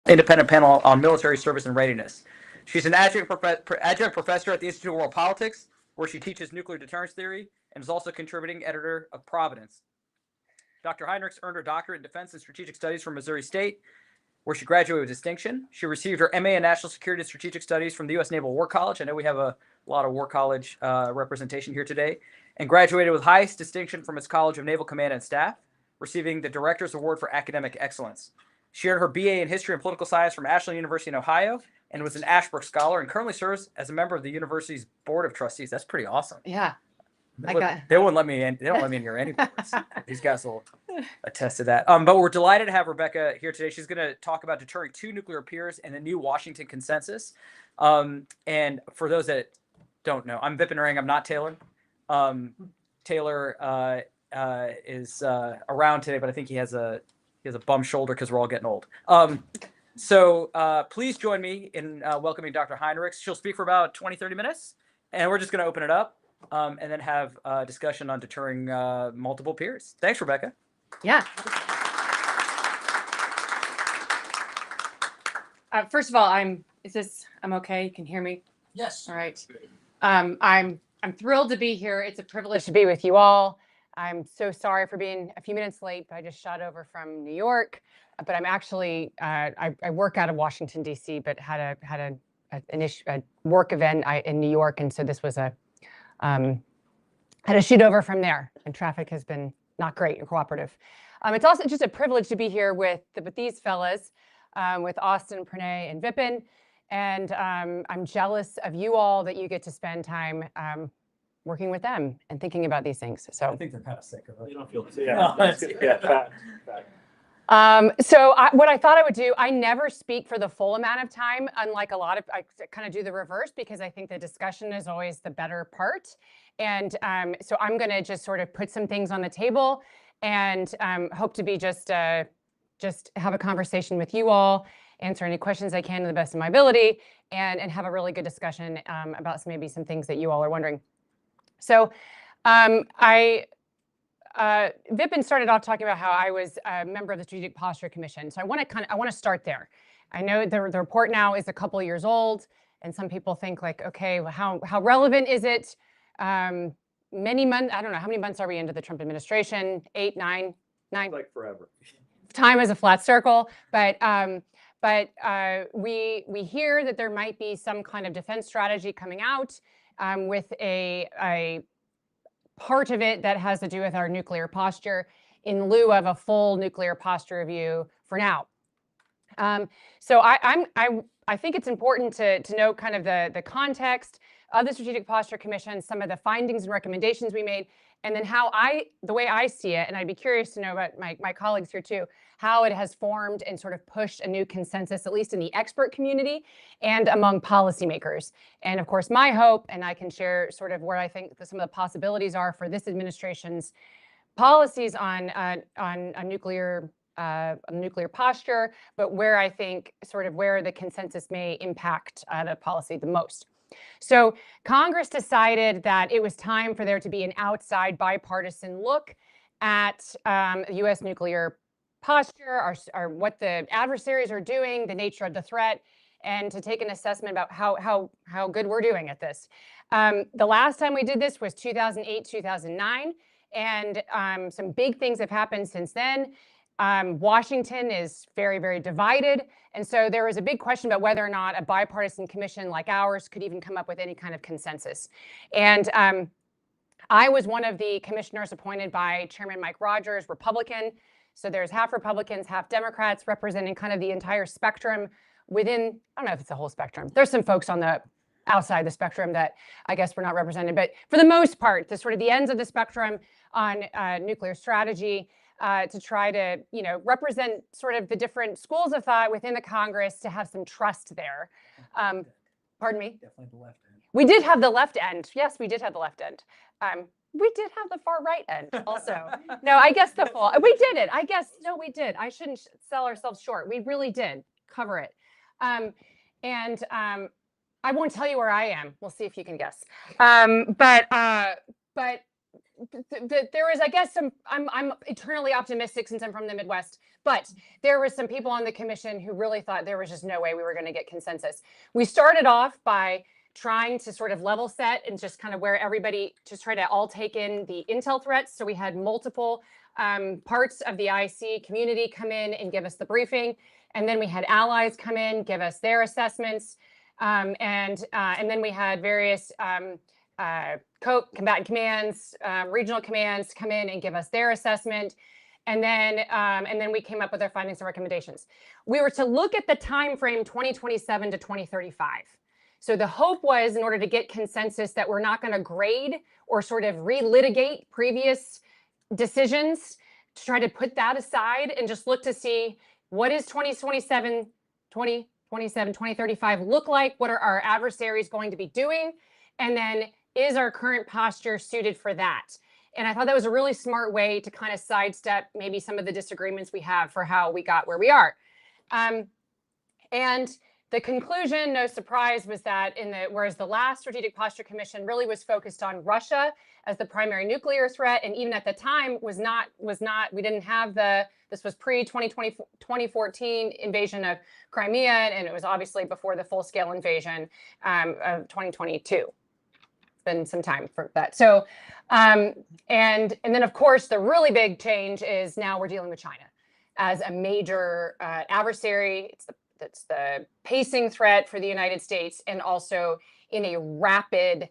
Independent panel on military service and readiness. She's an adjunct professor at the Institute of World Politics, where she teaches nuclear deterrence theory and is also contributing editor of Providence. Dr. Heinrichs earned her doctorate in defense and strategic studies from Missouri State, where she graduated with distinction. She received her MA in National Security and Strategic Studies from the U.S. Naval War College. I know we have a lot of War College representation here today. And graduated with highest distinction from its College of Naval Command and Staff, receiving the Director's Award for Academic Excellence. She earned her BA in History and Political Science from Ashland University in Ohio and was an Ashbrook Scholar and currently serves as a member of the university's Board of Trustees. That's pretty awesome. Yeah. They wouldn't let me in. They don't let me in here anymore. These guys will attest to that. But we're delighted to have Rebeccah here today. She's going to talk about deterring 2 nuclear peers and the new Washington consensus. And for those that don't know, I'm Vipin Rang. I'm not Taylor. Taylor is around today, but I think he has a bum shoulder because we're all getting old. So please join me in welcoming Dr. Heinrichs. She'll speak for about 20, 30 minutes, and we're just going to open it up. And then have a discussion on deterring multiple peers. Thanks, Rebeccah. Yeah. First of all, I'm okay? You can hear me? Yes. All right. I'm thrilled to be here. It's a privilege to be with you all. I'm so sorry for being a few minutes late, but I just shot over from New York. But I'm actually I work out of Washington D.C., but had a work event in New York, and so this was had to shoot over from there, and traffic has been not great and cooperative. It's also just a privilege to be here with these fellas, with Austin, Pranay, and Vipin, and I'm jealous of you all that you get to spend time working with them and thinking about these things. So I think they're kind of sick of it. You don't feel fact. So what I thought I would do, I never speak for the full amount of time, unlike a lot of, I kind of do the reverse because I think the discussion is always the better part. And so I'm going to just sort of put some things on the table and hope to be just have a conversation with you all, answer any questions I can to the best of my ability, and have a really good discussion about maybe some things that you all are wondering. So Vipin started off talking about how I was a member of the Strategic Posture Commission. So I want to start there. I know the report now is a couple of years old, and some people think like, okay, well, how relevant is it? Many months, I don't know, how many months are we into the Trump administration? 8, 9? Like forever. Time is a flat circle, but we hear that there might be some kind of defense strategy coming out with a part of it that has to do with our nuclear posture in lieu of a full nuclear posture review for now. So I think it's important to note kind of the context of the Strategic Posture Commission, some of the findings and recommendations we made, and then the way I see it, and I'd be curious to know about my colleagues here too, how it has formed and sort of pushed a new consensus, at least in the expert community and among policymakers. And of course, my hope, and I can share sort of where I think some of the possibilities are for this administration's policies on nuclear posture, but where I think sort of where the consensus may impact the policy the most. So Congress decided that it was time for there to be an outside bipartisan look at U.S. nuclear posture, or what the adversaries are doing, the nature of the threat, and to take an assessment about how good we're doing at this. The last time we did this was 2008, 2009, and some big things have happened since then. Washington is very, very divided. And so there was a big question about whether or not a bipartisan commission like ours could even come up with any kind of consensus. And I was one of the commissioners appointed by Chairman Mike Rogers, Republican. So there's half Republicans, half Democrats, representing kind of the entire spectrum within, I don't know if it's the whole spectrum. There's some folks on the outside the spectrum that I guess were not represented. But for the most part, the sort of the ends of the spectrum on nuclear strategy, to try to, represent sort of the different schools of thought within the Congress to have some trust there. Pardon me? Definitely the left end. We did have the left end. Yes, we did have the left end. We did have the far right end also. No, I guess the full. We did it. I guess, no, we did. I shouldn't sell ourselves short. We really did cover it. And I won't tell you where I am. We'll see if you can guess. But there was, I guess, I'm eternally optimistic since I'm from the Midwest, but there were some people on the commission who really thought there was just no way we were going to get consensus. We started off by trying to sort of level set and just kind of where everybody just try to all take in the intel threats. So we had multiple parts of the IC community come in and give us the briefing. And then we had allies come in, give us their assessments. And then we had various combatant commands, regional commands come in and give us their assessment. And then we came up with our findings and recommendations. We were to look at the time frame 2027 to 2035. So the hope was, in order to get consensus, that we're not going to grade or sort of relitigate previous decisions, to try to put that aside and just look to see what is 2027, 2035 look like? What are our adversaries going to be doing? And then is our current posture suited for that? And I thought that was a really smart way to kind of sidestep maybe some of the disagreements we have for how we got where we are. And the conclusion, no surprise, was that whereas the last Strategic Posture Commission really was focused on Russia as the primary nuclear threat, and even at the time we didn't have this was pre-2014 invasion of Crimea, and it was obviously before the full-scale invasion of 2022. It's been some time for that. So, and then of course the really big change is now we're dealing with China as a major adversary. It's the pacing threat for the United States, and also in a rapid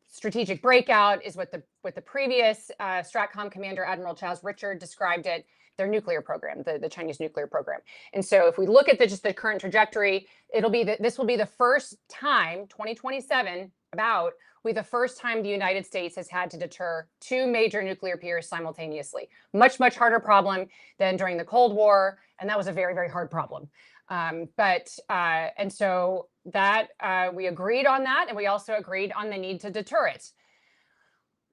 strategic breakout is what the previous Stratcom commander, Admiral Chaz Richard, described it, their nuclear program, the Chinese nuclear program. And so if we look at just the current trajectory, this will be the first time, 2027, will be the first time the United States has had to deter two major nuclear peers simultaneously. Much, much harder problem than during the Cold War, and that was a very, very hard problem. And so that we agreed on that, and we also agreed on the need to deter it,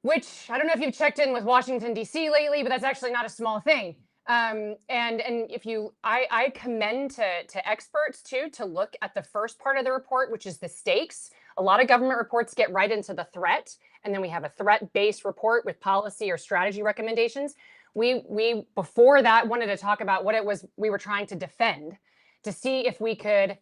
which I don't know if you've checked in with Washington, D.C. lately, but that's actually not a small thing. And I commend to experts too to look at the first part of the report, which is the stakes. A lot of government reports get right into the threat, and then we have a threat-based report with policy or strategy recommendations. We before that wanted to talk about what it was we were trying to defend, to see if we could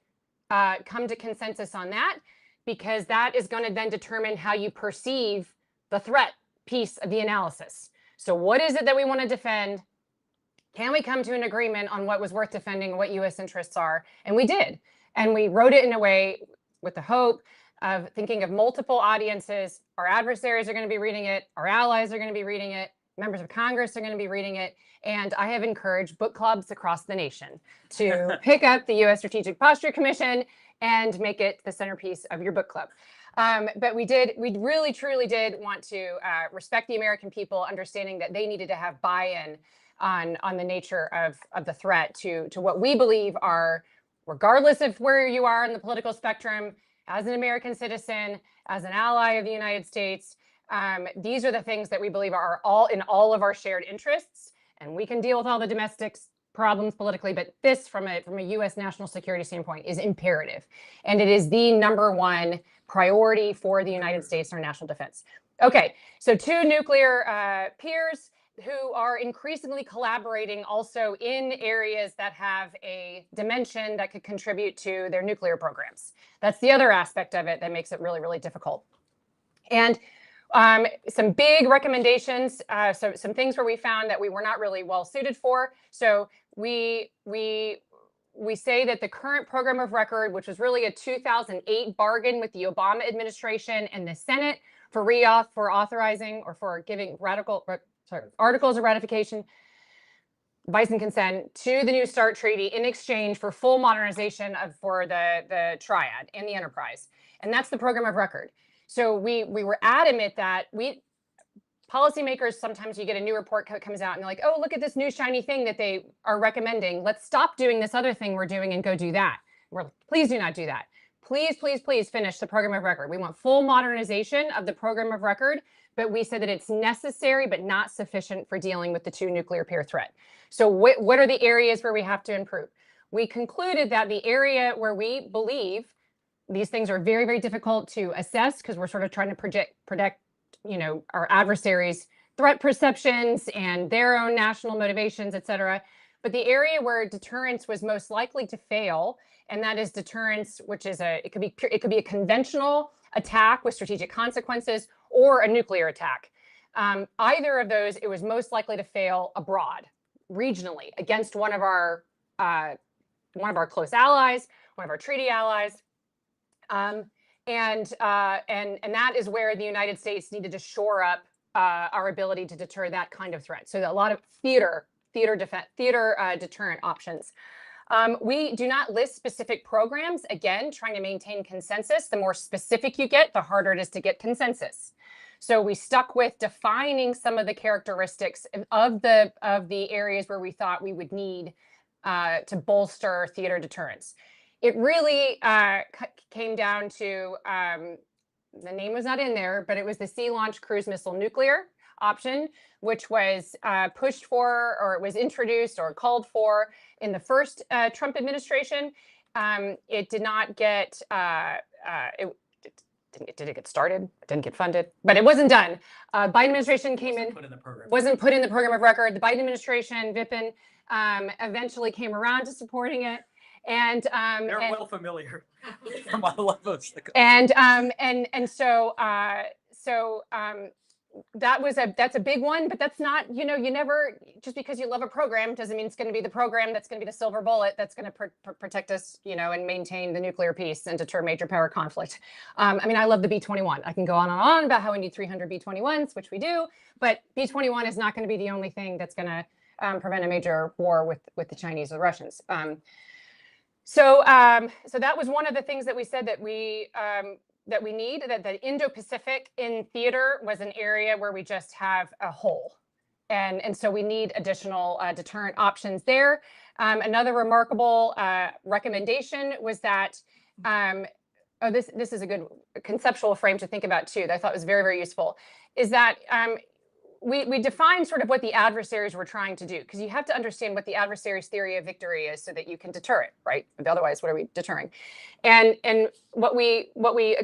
come to consensus on that, because that is going to then determine how you perceive the threat piece of the analysis. So what is it that we want to defend? Can we come to an agreement on what was worth defending, what U.S. interests are? And we did. And we wrote it in a way with the hope of thinking of multiple audiences. Our adversaries are going to be reading it. Our allies are going to be reading it. Members of Congress are going to be reading it. And I have encouraged book clubs across the nation to pick up the U.S. Strategic Posture Commission and make it the centerpiece of your book club. But we really, truly did want to respect the American people, understanding that they needed to have buy-in on the nature of the threat to what we believe are, regardless of where you are in the political spectrum, as an American citizen, as an ally of the United States, these are the things that we believe are all in all of our shared interests. And we can deal with all the domestic problems politically, but this, from a U.S. national security standpoint, is imperative. And it is the #1 priority for the United States and our national defense. Okay, so two nuclear peers who are increasingly collaborating also in areas that have a dimension that could contribute to their nuclear programs. That's the other aspect of it that makes it really, really difficult. And some big recommendations, so some things where we found that we were not really well suited for. So we say that the current program of record, which was really a 2008 bargain with the Obama administration and the Senate for authorizing or for giving articles of ratification, advice and consent to the New START Treaty in exchange for full modernization for the Triad and the Enterprise. And that's the program of record. So we were adamant that policymakers, sometimes you get a new report that comes out and they're like, oh, look at this new shiny thing that they are recommending. Let's stop doing this other thing we're doing and go do that. We're like, please do not do that. Please, please, please finish the program of record. We want full modernization of the program of record, but we said that it's necessary but not sufficient for dealing with the two nuclear peer threat. So what are the areas where we have to improve? We concluded that the area where we believe these things are very, very difficult to assess, because we're sort of trying to predict our adversaries' threat perceptions and their own national motivations, et cetera. But the area where deterrence was most likely to fail, and that is deterrence, which is it could be a conventional attack with strategic consequences or a nuclear attack. Either of those, it was most likely to fail abroad, regionally, against one of our close allies, one of our treaty allies. And that is where the United States needed to shore up our ability to deter that kind of threat. So a lot of theater deterrent options. We do not list specific programs, again, trying to maintain consensus. The more specific you get, the harder it is to get consensus. So we stuck with defining some of the characteristics of the areas where we thought we would need to bolster theater deterrence. It really came down to, the name was not in there, but it was the Sea Launched Cruise Missile Nuclear option, which was pushed for, or it was introduced or called for in the first Trump administration. It did not get, did it get started? It didn't get funded, but it wasn't done. Biden administration came in, wasn't put in the program of record. The Biden administration, Vipin, eventually came around to supporting it. And they're well familiar from all levels. That's a big one, but that's not, you never, just because you love a program doesn't mean it's going to be the program that's going to be the silver bullet that's going to protect us, and maintain the nuclear peace and deter major power conflict. I love the B-21. I can go on and on about how we need 300 B-21s, which we do, but B-21 is not going to be the only thing that's going to prevent a major war with the Chinese or the Russians. So that was one of the things that we said that we need, that the Indo-Pacific in theater was an area where we just have a hole. And so we need additional deterrent options there. Another remarkable recommendation was that, this is a good conceptual frame to think about too, that I thought was very, very useful, is that we defined sort of what the adversaries were trying to do, because you have to understand what the adversary's theory of victory is so that you can deter it, right? Otherwise, what are we deterring? And what we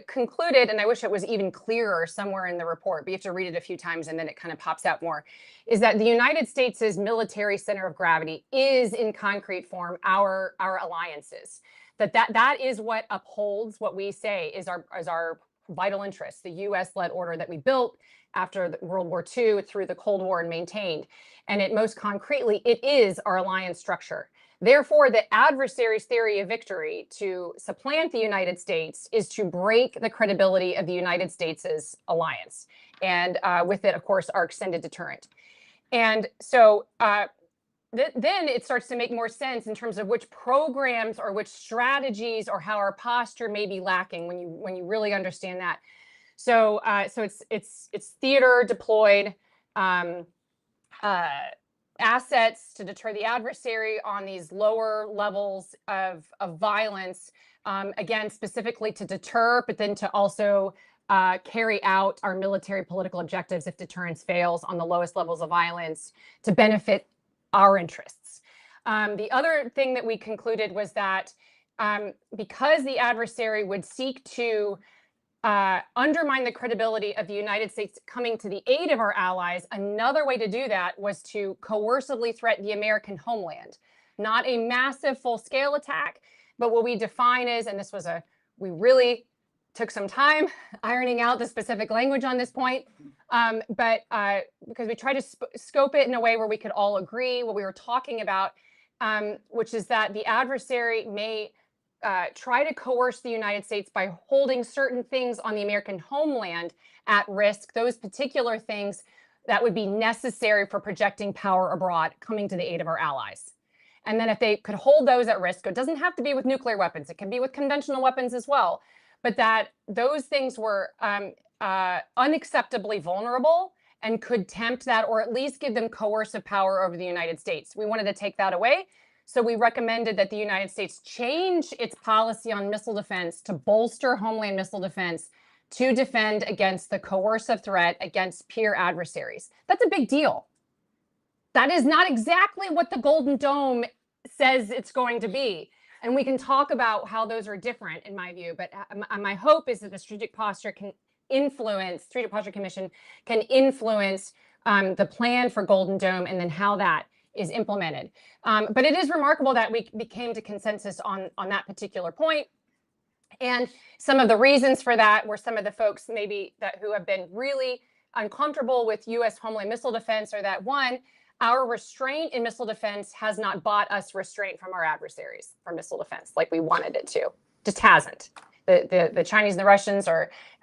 concluded, and I wish it was even clearer somewhere in the report, but you have to read it a few times and then it kind of pops out more, is that the United States' military center of gravity is, in concrete form, our alliances. That is what upholds what we say is our vital interests, the U.S.-led order that we built after World War II through the Cold War and maintained. And most concretely, it is our alliance structure. Therefore, the adversary's theory of victory to supplant the United States is to break the credibility of the United States' alliance. And with it, of course, our extended deterrent. And so then it starts to make more sense in terms of which programs or which strategies or how our posture may be lacking when you really understand that. So it's theater deployed assets to deter the adversary on these lower levels of violence, again, specifically to deter, but then to also carry out our military political objectives if deterrence fails on the lowest levels of violence to benefit our interests. The other thing that we concluded was that because the adversary would seek to undermine the credibility of the United States coming to the aid of our allies, another way to do that was to coercively threaten the American homeland. Not a massive full-scale attack, but what we define is, and we really took some time ironing out the specific language on this point, but because we tried to scope it in a way where we could all agree what we were talking about, which is that the adversary may try to coerce the United States by holding certain things on the American homeland at risk, those particular things that would be necessary for projecting power abroad, coming to the aid of our allies. And then if they could hold those at risk, it doesn't have to be with nuclear weapons, it can be with conventional weapons as well, but that those things were unacceptably vulnerable and could tempt that, or at least give them coercive power over the United States. We wanted to take that away. So we recommended that the United States change its policy on missile defense to bolster homeland missile defense to defend against the coercive threat against peer adversaries. That's a big deal. That is not exactly what the Golden Dome says it's going to be. And we can talk about how those are different, in my view. But my hope is that the strategic posture influence, Strategic Posture Commission can influence the plan for Golden Dome and then how that is implemented. But it is remarkable that we came to consensus on that particular point. And some of the reasons for that were some of the folks maybe who have been really uncomfortable with U.S. homeland missile defense, or that one, our restraint in missile defense has not bought us restraint from our adversaries for missile defense like we wanted it to. Just hasn't. The Chinese and the Russians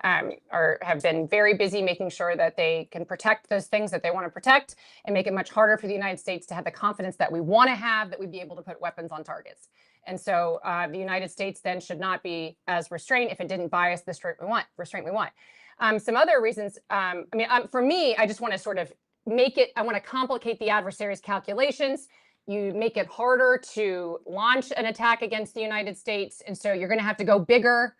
have been very busy making sure that they can protect those things that they want to protect, and make it much harder for the United States to have the confidence that we want to have, that we'd be able to put weapons on targets. And so the United States then should not be as restrained if it didn't buy us the restraint we want. Some other reasons, for me, I just want to sort of I want to complicate the adversary's calculations. You make it harder to launch an attack against the United States. And so you're going to have to go bigger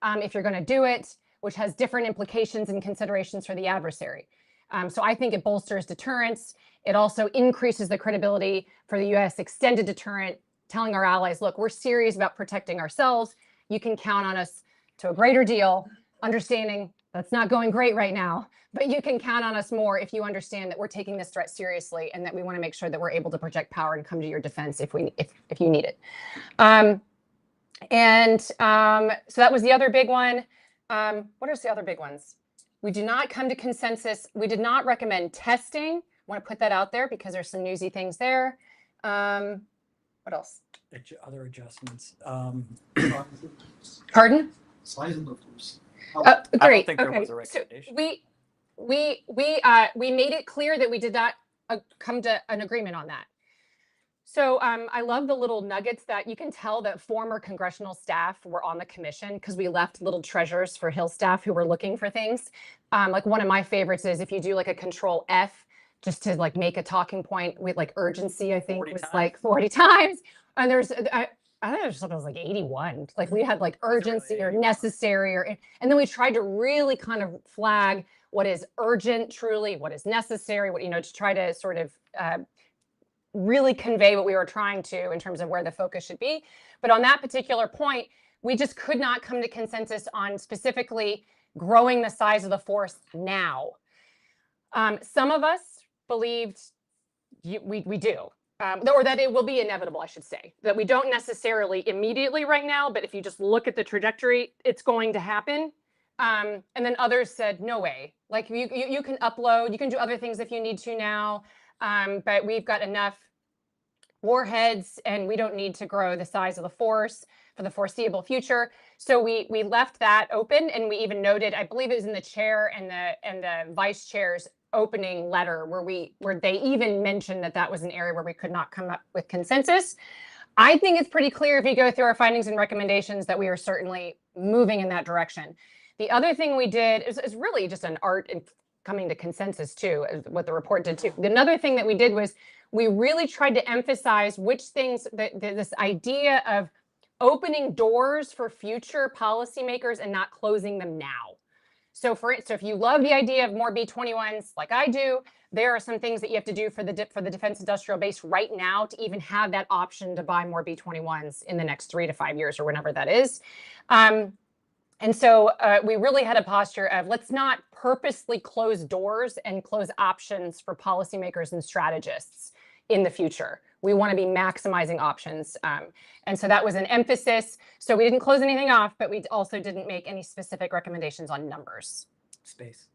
if you're going to do it, which has different implications and considerations for the adversary. So I think it bolsters deterrence. It also increases the credibility for the U.S. extended deterrent, telling our allies, look, we're serious about protecting ourselves. You can count on us to a greater deal, understanding that's not going great right now, but you can count on us more if you understand that we're taking this threat seriously and that we want to make sure that we're able to project power and come to your defense if you need it. So that was the other big one. What are the other big ones? We do not come to consensus. We did not recommend testing. I want to put that out there because there's some newsy things there. What else? Other adjustments. Pardon? Size of the force. Great. I don't think there Okay. was a recommendation. So we made it clear that we did not come to an agreement on that. So I love the little nuggets that you can tell that former congressional staff were on the commission, because we left little treasures for Hill staff who were looking for things. Like one of my favorites is if you do like a Control F, just to like make a talking point with like urgency, I think was like 40 times. And there's, I think it was like 81. Like we had like urgency or necessary, and then we tried to really kind of flag what is urgent, truly, what is necessary, what, to try to sort of really convey what we were trying to in terms of where the focus should be. But on that particular point, we just could not come to consensus on specifically growing the size of the force now. Some of us believed we do. Or that it will be inevitable, I should say, that we don't necessarily immediately right now, but if you just look at the trajectory, it's going to happen. And then others said, no way. Like you can upload, you can do other things if you need to now, but we've got enough warheads and we don't need to grow the size of the force for the foreseeable future. So we left that open, and we even noted, I believe it was in the chair and the vice chair's opening letter where they even mentioned that was an area where we could not come up with consensus. I think it's pretty clear if you go through our findings and recommendations that we are certainly moving in that direction. The other thing we did is really just an art in coming to consensus too, what the report did too. Another thing that we did was we really tried to emphasize which things, this idea of opening doors for future policymakers and not closing them now. So if you love the idea of more B-21s like I do, there are some things that you have to do for the defense industrial base right now to even have that option to buy more B-21s in the next 3 to 5 years or whenever that is. And so we really had a posture of let's not purposely close doors and close options for policymakers and strategists in the future. We want to be maximizing options. And so that was an emphasis. So we didn't close anything off, but we also didn't make any specific recommendations on numbers. Space.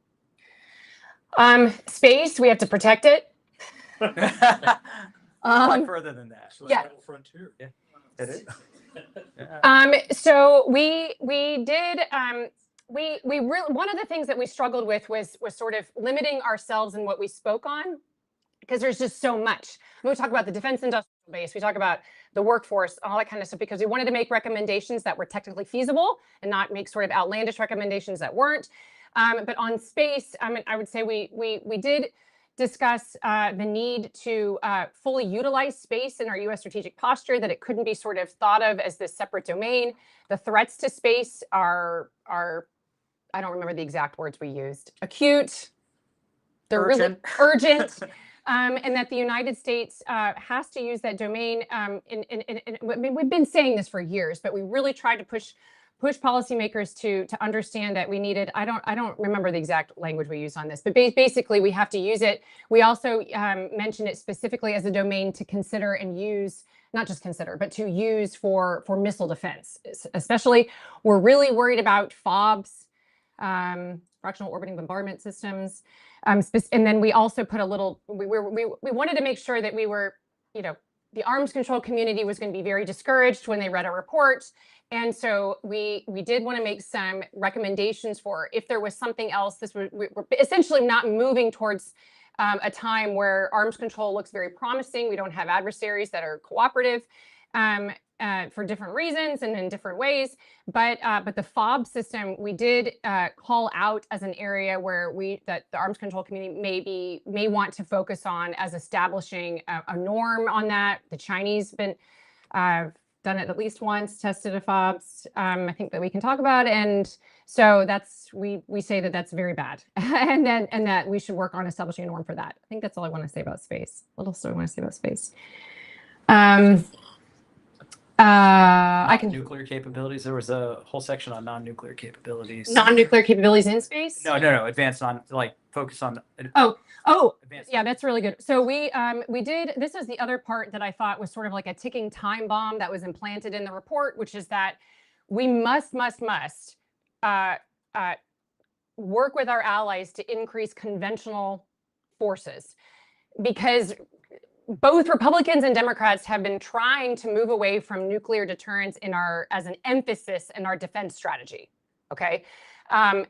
Space, we have to protect it. Further than that. Yeah. Frontier. Yeah, it is. So we did, we really, one of the things that we struggled with was sort of limiting ourselves in what we spoke on, because there's just so much. When we talk about the defense industrial base, we talk about the workforce, all that kind of stuff, because we wanted to make recommendations that were technically feasible and not make sort of outlandish recommendations that weren't. But on space, I would say we did discuss the need to fully utilize space in our U.S. strategic posture, that it couldn't be sort of thought of as this separate domain. The threats to space are I don't remember the exact words we used, acute, they're Urgent. really urgent. And that the United States has to use that domain. We've been saying this for years, but we really tried to push push policymakers to understand that we needed, I don't remember the exact language we used on this, but basically we have to use it. We also mentioned it specifically as a domain to consider and use, not just consider, but to use for missile defense. Especially, we're really worried about FOBs, fractional orbiting bombardment systems. And then we also put a little, we wanted to make sure that we were, you know, the arms control community was going to be very discouraged when they read our report. And so we did want to make some recommendations for if there was something else. We're essentially not moving towards a time where arms control looks very promising. We don't have adversaries that are cooperative for different reasons and in different ways. But the FOB system, we did call out as an area where that the arms control community may want to focus on as establishing a norm on that. The Chinese been done it at least once, tested a FOBs, I think that we can talk about. And so that's, we say that that's very bad and that we should work on establishing a norm for that. I think that's all I want to say about space. What else do I want to say about space? I can nuclear capabilities. There was a whole section on non-nuclear capabilities. Non-nuclear capabilities in space? No. Advanced focus on. Advanced. Yeah, that's really good. So we did, this is the other part that I thought was sort of like a ticking time bomb that was implanted in the report, which is that we must work with our allies to increase conventional forces, because both Republicans and Democrats have been trying to move away from nuclear deterrence as an emphasis in our defense strategy. Okay, but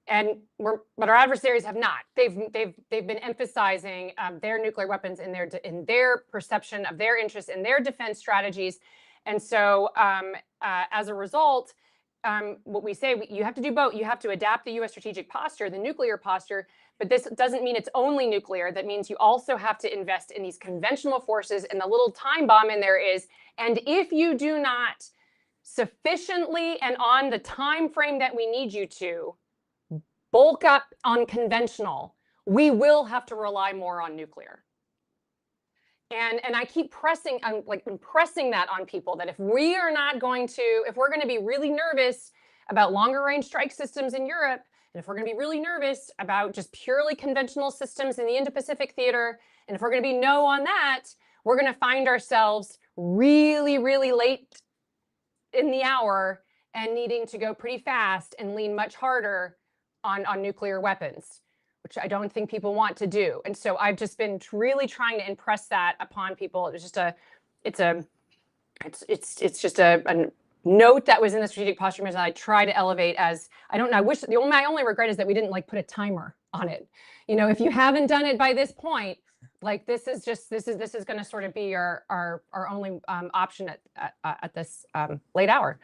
our adversaries have not. They've been emphasizing their nuclear weapons in their perception of their interest in their defense strategies, and so as a result, what we say, you have to do both. You have to adapt the U.S. strategic posture, the nuclear posture, but this doesn't mean it's only nuclear. That means you also have to invest in these conventional forces, and the little time bomb in there is, and if you do not sufficiently and on the time frame that we need you to bulk up on conventional, we will have to rely more on nuclear. And I keep pressing, I'm like impressing that on people, that if we're going to be really nervous about longer range strike systems in Europe, and if we're going to be really nervous about just purely conventional systems in the Indo-Pacific theater, and if we're going to be no on that, we're going to find ourselves really, really late in the hour and needing to go pretty fast and lean much harder on nuclear weapons, which I don't think people want to do. And so I've just been really trying to impress that upon people. It was just it's just a note that was in the strategic posture that I try to elevate as, I don't know, I wish, my only regret is that we didn't like put a timer on it. You know, if you haven't done it by this point, like this is going to sort of be our only option at this late hour.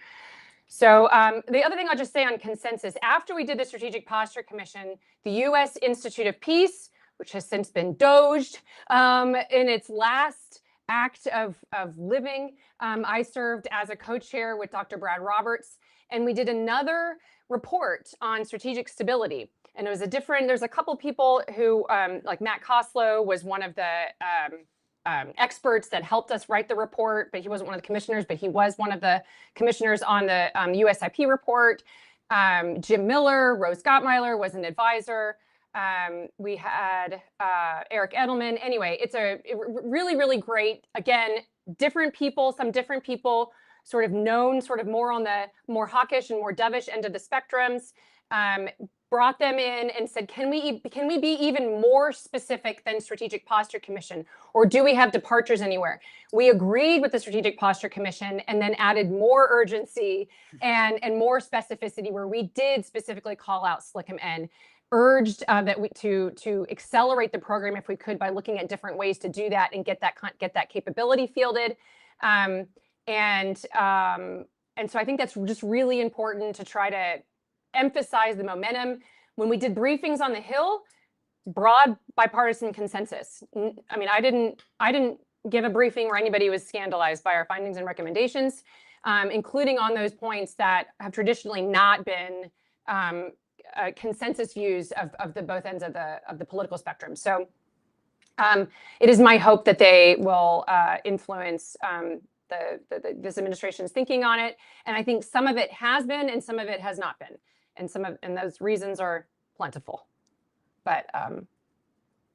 So the other thing I'll just say on consensus, after we did the Strategic Posture Commission, the U.S. Institute of Peace, which has since been doged in its last act of living, I served as a co-chair with Dr. Brad Roberts, and we did another report on strategic stability. And it was there's a couple people who, like Matt Koslow was one of the experts that helped us write the report, but he wasn't one of the commissioners, but he was one of the commissioners on the USIP report. Jim Miller, Rose Gottmeiler was an advisor. We had Eric Edelman. Anyway, it's a really, really great, again, different people, some different people sort of known, sort of more on the more hawkish and more dovish end of the spectrums, brought them in and said, can we be even more specific than Strategic Posture Commission, or do we have departures anywhere? We agreed with the Strategic Posture Commission and then added more urgency and more specificity, where we did specifically call out SLCM-N, urged that to accelerate the program if we could by looking at different ways to do that and get that capability fielded. And so I think that's just really important to try to emphasize the momentum. When we did briefings on the Hill, broad bipartisan consensus. I mean, I didn't give a briefing where anybody was scandalized by our findings and recommendations, including on those points that have traditionally not been consensus views of the both ends of the political spectrum. So it is my hope that they will influence this administration's thinking on it. And I think some of it has been, and some of it has not been, and those reasons are plentiful. But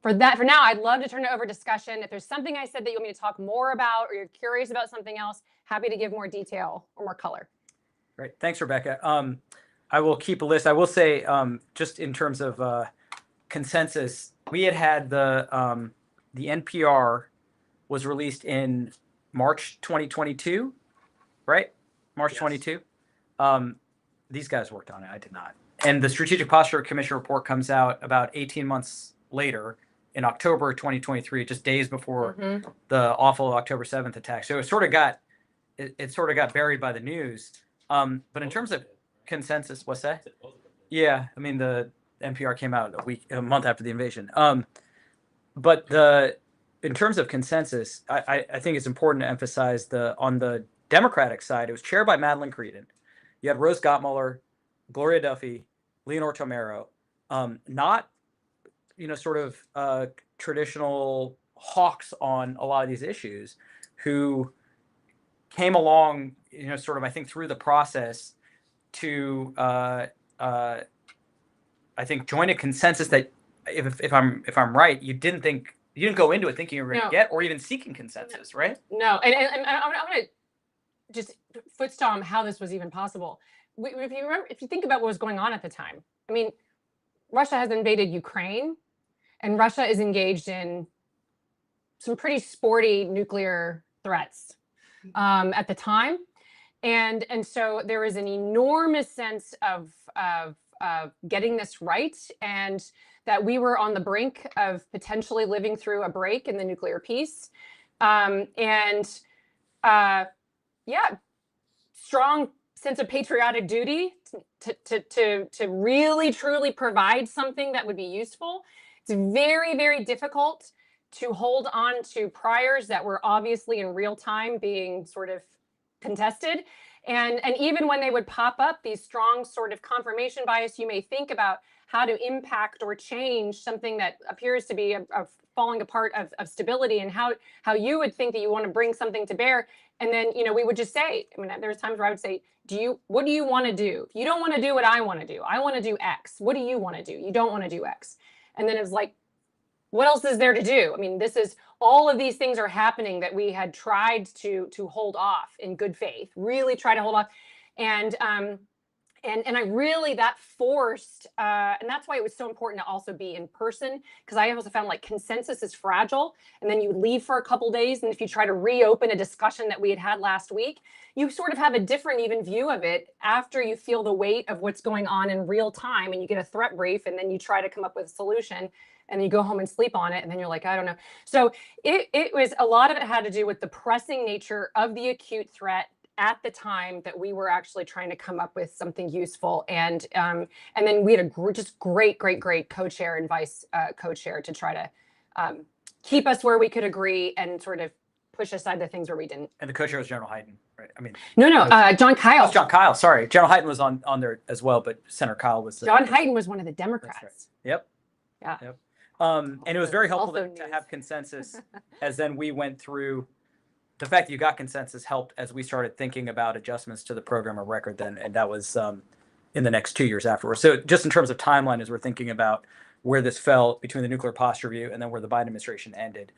for now, I'd love to turn it over to discussion. If there's something I said that you want me to talk more about, or you're curious about something else, happy to give more detail or more color. Great. Thanks, Rebecca. I will keep a list. I will say, just in terms of consensus, we had the NPR was released in March 2022, right? March 22. These guys worked on it. I did not. And the Strategic Posture Commission report comes out about 18 months later in October 2023, just days before the awful October 7th attack. So it sort of got buried by the news. But in terms of consensus, what's that? Yeah, I mean, the NPR came out a month after the invasion. But in terms of consensus, I think it's important to emphasize on the Democratic side, it was chaired by Madeleine Creedon. You had Rose Gottmuller, Gloria Duffy, Leonor Tomero, not sort of traditional hawks on a lot of these issues, who came along, sort of, I think, through the process to, I think, join a consensus that, if I'm right, you didn't go into it thinking you were going to get, or even seeking consensus, right? No, and I'm going to just foot stomp how this was even possible. If you think about what was going on at the time, I mean, Russia has invaded Ukraine, and Russia is engaged in some pretty sporty nuclear threats at the time, and so there is an enormous sense of getting this right, and that we were on the brink of potentially living through a break in the nuclear peace, strong sense of patriotic duty to really truly provide something that would be useful. It's very, very difficult to hold on to priors that were obviously in real time being sort of contested. And even when they would pop up, these strong sort of confirmation bias, you may think about how to impact or change something that appears to be a falling apart of stability, and how you would think that you want to bring something to bear. And then, we would just say, I mean, there's times where I would say, what do you want to do? If you don't want to do what I want to do, I want to do X. What do you want to do? You don't want to do X. And then it was like, what else is there to do? I mean, all of these things are happening that we had tried to hold off in good faith, really try to hold off. And I really, that forced, and that's why it was so important to also be in person, because I also found like consensus is fragile, and then you leave for a couple days, and if you try to reopen a discussion that we had last week, you sort of have a different even view of it after you feel the weight of what's going on in real time, and you get a threat brief, and then you try to come up with a solution, and you go home and sleep on it, and then you're like, I don't know. So it was, a lot of it had to do with the pressing nature of the acute threat at the time that we were actually trying to come up with something useful. And then we had a just great co-chair and vice co-chair to try to keep us where we could agree and sort of push aside the things where we didn't. And the co-chair was General Hyden, right? I mean, no, John Kyle. John Kyle, sorry. General Hyden was on there as well, but Senator Kyle was. John Hyden was one of the Democrats. Right. Yep. Yeah. Yep. And it was very helpful Also to have consensus as then we went through. The fact that you got consensus helped as we started thinking about adjustments to the program of record then, and that was in the next 2 years afterwards. So just in terms of timeline, as we're thinking about where this fell between the nuclear posture review and then where the Biden administration ended,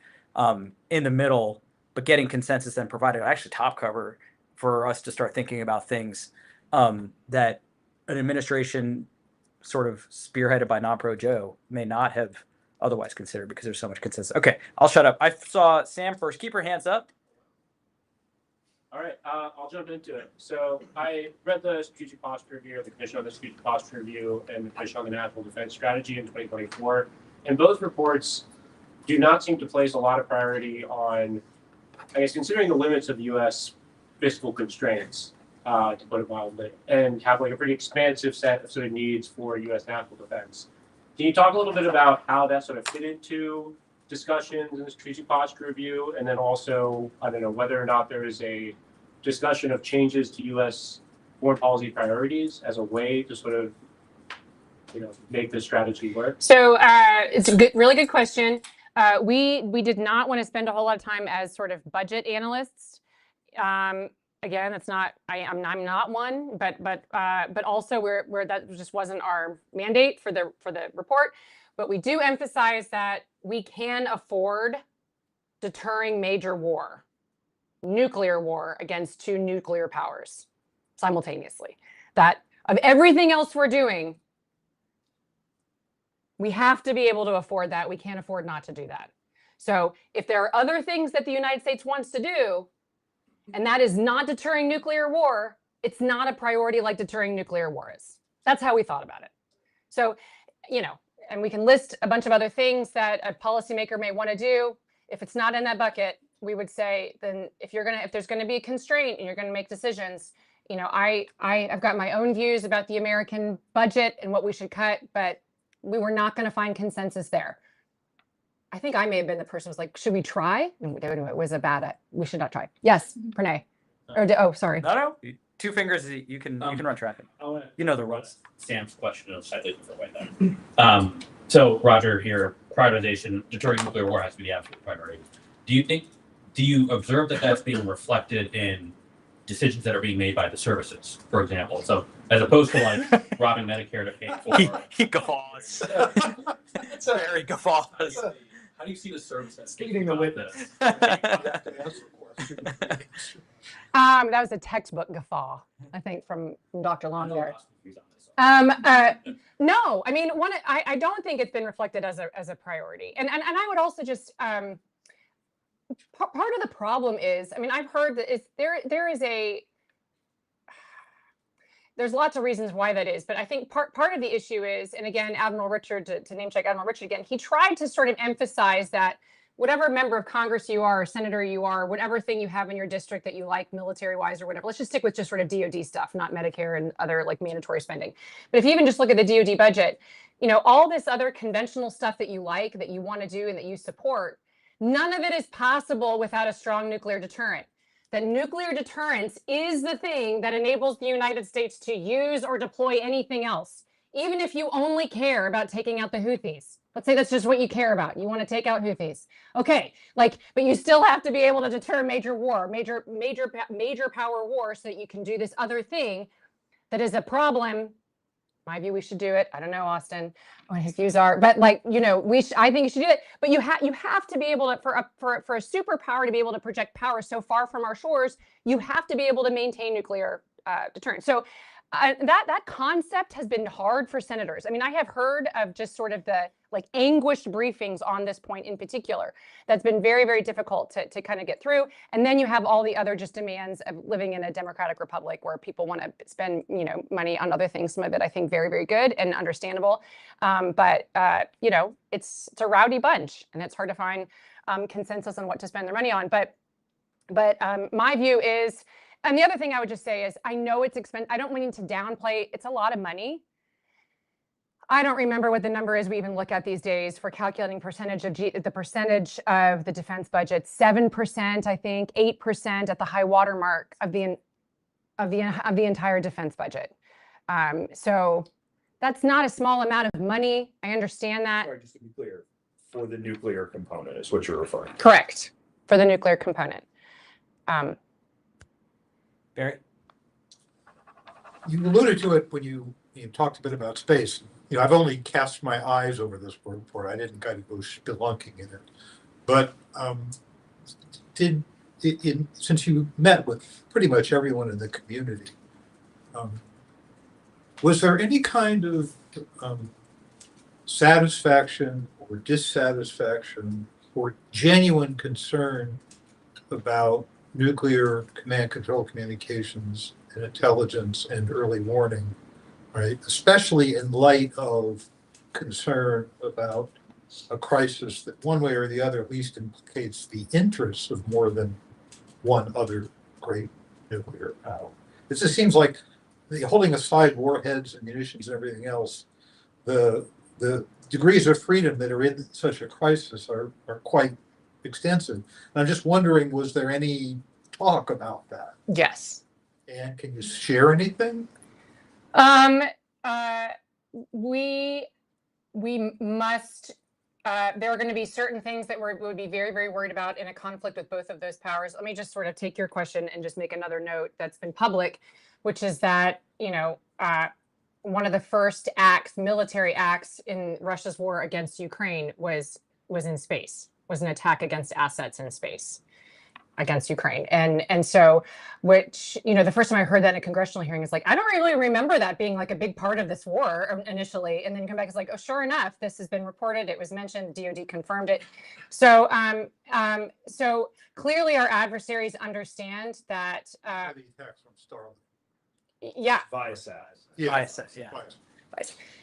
in the middle, but getting consensus then provided actually top cover for us to start thinking about things that an administration sort of spearheaded by non-pro Joe may not have otherwise considered, because there's so much consensus. Okay, I'll shut up. I saw Sam first. Keep her hands up. All right, I'll jump into it. So I read the Strategic Posture Review, the Commission on the Strategic Posture Review, and the Commission on the National Defense Strategy in 2024. And both reports do not seem to place a lot of priority on, I guess, considering the limits of U.S. fiscal constraints, to put it mildly, and have like a pretty expansive set of sort of needs for U.S. national defense. Can you talk a little bit about how that sort of fit into discussions in the Strategic Posture Review, and then also, I don't know, whether or not there is a discussion of changes to U.S. foreign policy priorities as a way to sort of, make this strategy work? So it's a really good question. We did not want to spend a whole lot of time as sort of budget analysts Again, it's not. I'm not one, but also we're that just wasn't our mandate for the report. But we do emphasize that we can afford deterring major war, nuclear war against two nuclear powers simultaneously. That of everything else we're doing, we have to be able to afford that. We can't afford not to do that. So if there are other things that the United States wants to do, and that is not deterring nuclear war, it's not a priority like deterring nuclear war is. That's how we thought about it. So, you know, and we can list a bunch of other things that a policymaker may want to do. If it's not in that bucket, we would say, then if there's gonna be a constraint and you're gonna make decisions, you know, I've got my own views about the American budget and what we should cut, but we were not going to find consensus there. I think I may have been the person who was like, should we try? No, it was a bad, we should not try. Yes, Pranay. Oh, sorry. No. Two fingers, you can run traffic. You know the rules. Sam's question in a slightly different way then. So Roger here, prioritization, deterring nuclear war has to be the absolute priority. Do you observe that that's being reflected in decisions that are being made by the services, for example? So as opposed to like robbing Medicare to pay for He guffaws. It's very guffaws. how do you see the services Skating the witness. That was a textbook guffaw, I think, from Dr. Long there. No, I mean, I don't think it's been reflected as a priority. And I would also just, part of the problem is, I mean, I've heard that there's lots of reasons why that is, but I think part of the issue is, and again, Admiral Richard, to name check Admiral Richard again, he tried to sort of emphasize that whatever member of Congress you are, or senator you are, whatever thing you have in your district that you like military-wise or whatever, let's just stick with just sort of DoD stuff, not Medicare and other like mandatory spending. But if you even just look at the DoD budget, you know, all this other conventional stuff that you like, that you want to do and that you support, none of it is possible without a strong nuclear deterrent. That nuclear deterrence is the thing that enables the United States to use or deploy anything else, even if you only care about taking out the Houthis. Let's say that's just what you care about. You want to take out Houthis. Okay, but you still have to be able to deter major war, major power war, so that you can do this other thing that is a problem. My view, we should do it. I don't know, Austin, what his views are, but you know, I think you should do it. But you have to be able to, for a superpower to be able to project power so far from our shores, you have to be able to maintain nuclear deterrence. So that concept has been hard for senators. I mean, I have heard of just sort of the anguished briefings on this point in particular. That's been very, very difficult to kind of get through. And then you have all the other just demands of living in a democratic republic where people want to spend, you know, money on other things. Some of it, I think, very, very good and understandable. But you know, it's a rowdy bunch, and it's hard to find consensus on what to spend their money on. But my view is, and the other thing I would just say is, I know it's expensive. I don't mean to downplay. It's a lot of money. I don't remember what the number is we even look at these days for calculating the percentage of the defense budget. 7%, I think, 8% at the high water mark of the entire defense budget. So that's not a small amount of money. I understand that. Sorry, just to be clear, for the nuclear component is what you're referring to. Correct, for the nuclear component. Barry? You alluded to it when you talked a bit about space. You know, I've only cast my eyes over this report. I didn't kind of go spelunking in it. But since you met with pretty much everyone in the community, was there any kind of satisfaction or dissatisfaction or genuine concern about nuclear command control communications and intelligence and early warning, right? Especially in light of concern about a crisis that one way or the other at least implicates the interests of more than one other great nuclear power. It just seems like, holding aside warheads and munitions and everything else, the degrees of freedom that are in such a crisis are quite extensive. And I'm just wondering, was there any talk about that? Yes. And can you share anything? We must there are going to be certain things that we would be very, very worried about in a conflict with both of those powers. Let me just sort of take your question and just make another note that's been public, which is that, one of the first military acts in Russia's war against Ukraine was in space, was an attack against assets in space against Ukraine. And so, which, the first time I heard that in a congressional hearing is like, I don't really remember that being like a big part of this war initially. And then come back, it's like, oh, sure enough, this has been reported. It was mentioned, DOD confirmed it. So, so clearly our adversaries understand that, The attacks on Starlink. yeah. Viasat. Viasat, yeah.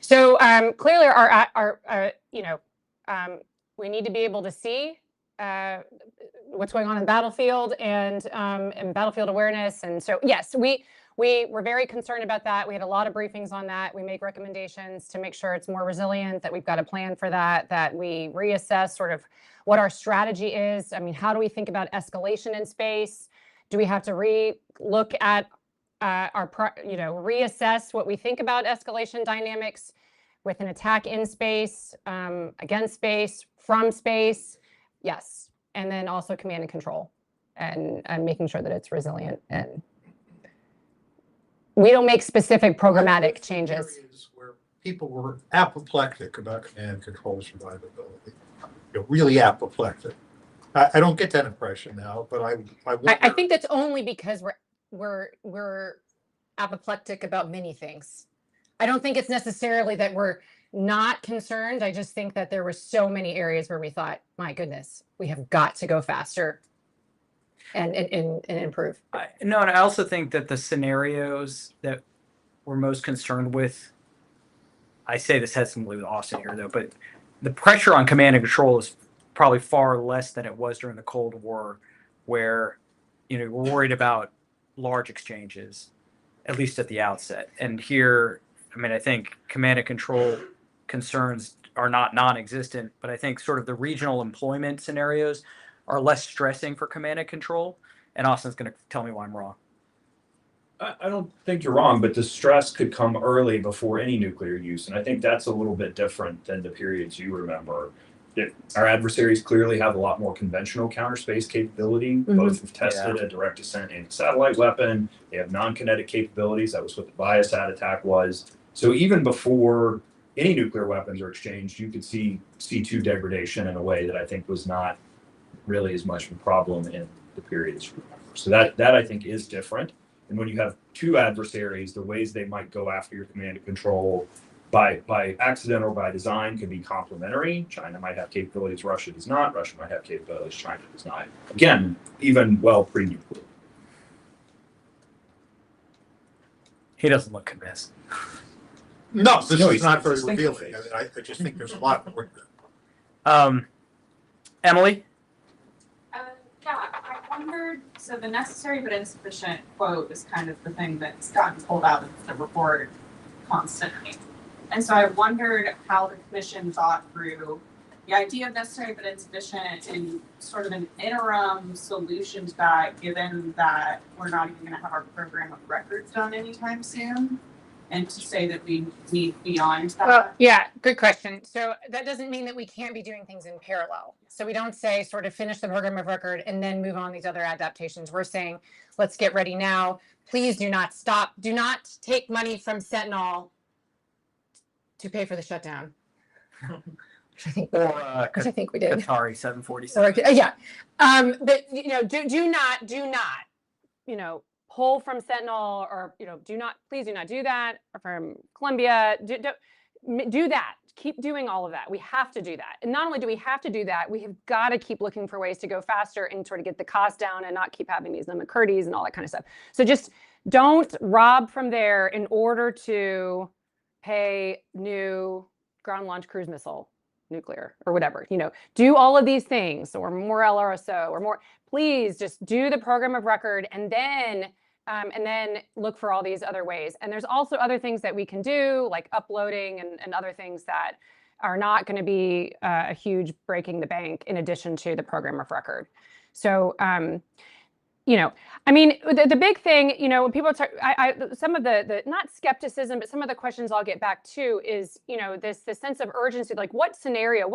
So clearly we need to be able to see what's going on in the battlefield and battlefield awareness. And so, yes, we were very concerned about that. We had a lot of briefings on that. We make recommendations to make sure it's more resilient, that we've got a plan for that, that we reassess sort of what our strategy is. I mean, how do we think about escalation in space? Do we have to look at reassess what we think about escalation dynamics with an attack in space, against space, from space? Yes. And then also command and control and making sure that it's resilient. And we don't make specific programmatic changes. Areas where people were apoplectic about command and control survivability, really apoplectic. I don't get that impression now, but I think that's only because we're apoplectic about many things. I don't think it's necessarily that we're not concerned. I just think that there were so many areas where we thought, my goodness, we have got to go faster and improve. No, and I also think that the scenarios that we're most concerned with, I say this hesitantly with Austin here though, but the pressure on command and control is probably far less than it was during the Cold War, where we're worried about large exchanges, at least at the outset. And here, I mean, I think command and control concerns are not non-existent, but I think sort of the regional employment scenarios are less stressing for command and control. And Austin's going to tell me why I'm wrong. I don't think you're wrong, but the stress could come early before any nuclear use. And I think that's a little bit different than the periods you remember. Our adversaries clearly have a lot more conventional counter space capability. Both have tested a direct descent anti-satellite weapon. They have non-kinetic capabilities. That was what the Viasat attack was. So even before any nuclear weapons are exchanged, you could see C2 degradation in a way that I think was not really as much of a problem in the periods you remember. So that I think is different. And when you have two adversaries, the ways they might go after your command and control by accident or by design can be complementary. China might have capabilities Russia does not. Russia might have capabilities China does not. Again, even pre-nuclear. He doesn't look convinced. No, this is he's not very thinking revealing. I just think there's a lot more. Emily? Yeah, I wondered, so the necessary but insufficient quote is kind of the thing that's gotten pulled out of the report constantly. And so I wondered how the commission thought through the idea of necessary but insufficient in sort of an interim solution to that, given that we're not even going to have our program of records done anytime soon, and to say that we need beyond that. Well, yeah, good question. So that doesn't mean that we can't be doing things in parallel. So we don't say sort of finish the program of record and then move on these other adaptations. We're saying, let's get ready now. Please do not stop. Do not take money from Sentinel to pay for the shutdown. Which I think we did. Qatari 747. Or, yeah. But, do not, pull from Sentinel or, please do not do that, or from Columbia. Do that. Keep doing all of that. We have to do that. And not only do we have to do that, we have got to keep looking for ways to go faster and sort of get the cost down and not keep having these McCurdy's and all that kind of stuff. So just don't rob from there in order to pay new ground launch cruise missile nuclear or whatever, do all of these things or more LRSO or more. Please just do the program of record and then look for all these other ways. And there's also other things that we can do, like uploading and other things that are not going to be a huge breaking the bank in addition to the program of record. So you know, I mean, the big thing, you know, when people talk, some of the not skepticism, but some of the questions I'll get back to is, you know, this sense of urgency, like what scenario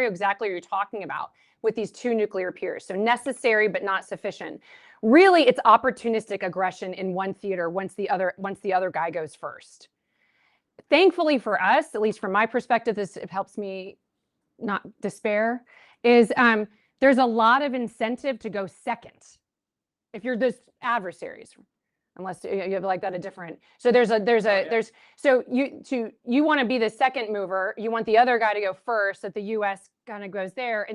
exactly are you talking about with these two nuclear peers? So necessary but not sufficient. Really, it's opportunistic aggression in one theater once the other guy goes first. Thankfully for us, at least from my perspective, this helps me not despair, is there's a lot of incentive to go second if you're this adversaries, unless you have like that a different. So so you want to be the second mover. You want the other guy to go first, that the U.S. kind of goes there,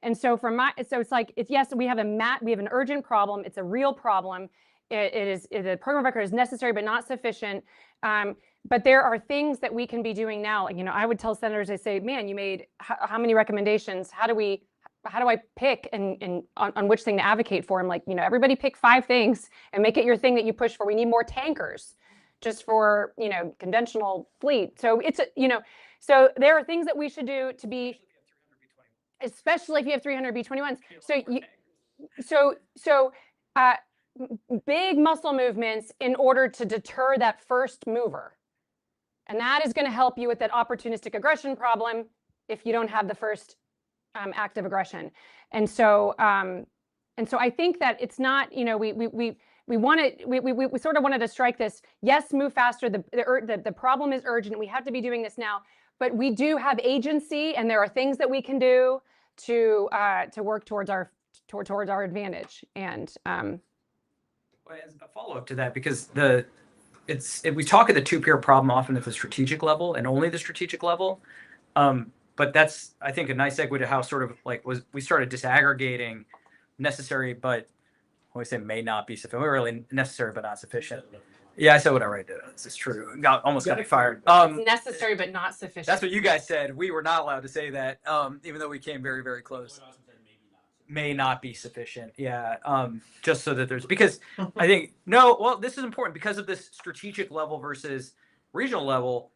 and so it's like yes, we have an urgent problem. It's a real problem. The program of record is necessary but not sufficient. But there are things that we can be doing now. Like, you know, I would tell senators, I say, man, you made how many recommendations? How do I pick and on which thing to advocate for? I'm like, you know, everybody pick 5 things and make it your thing that you push for. We need more tankers just for, you know, conventional fleet. So it's, you know, so there are things that we should do to be, especially if you have 300 B-21s. So big muscle movements in order to deter that first mover. And that is going to help you with that opportunistic aggression problem if you don't have the first act of aggression. And so I think that it's not, you know, we sort of wanted to strike this. Yes, move faster. The problem is urgent. We have to be doing this now. But we do have agency, and there are things that we can do to work towards our advantage. And as a follow-up to that, because we talk of the two-peer problem often at the strategic level and only the strategic level. But that's, I think, a nice segue to how sort of like we started disaggregating necessary, but when we say may not be sufficient, we're really necessary but not sufficient. Yeah, I said what I right did. This is true. Almost got me fired. necessary but not sufficient. That's what you guys said. We were not allowed to say that, even though we came very, very close. May not be sufficient. Yeah. Just so that because I think, this is important because of this strategic level versus regional level.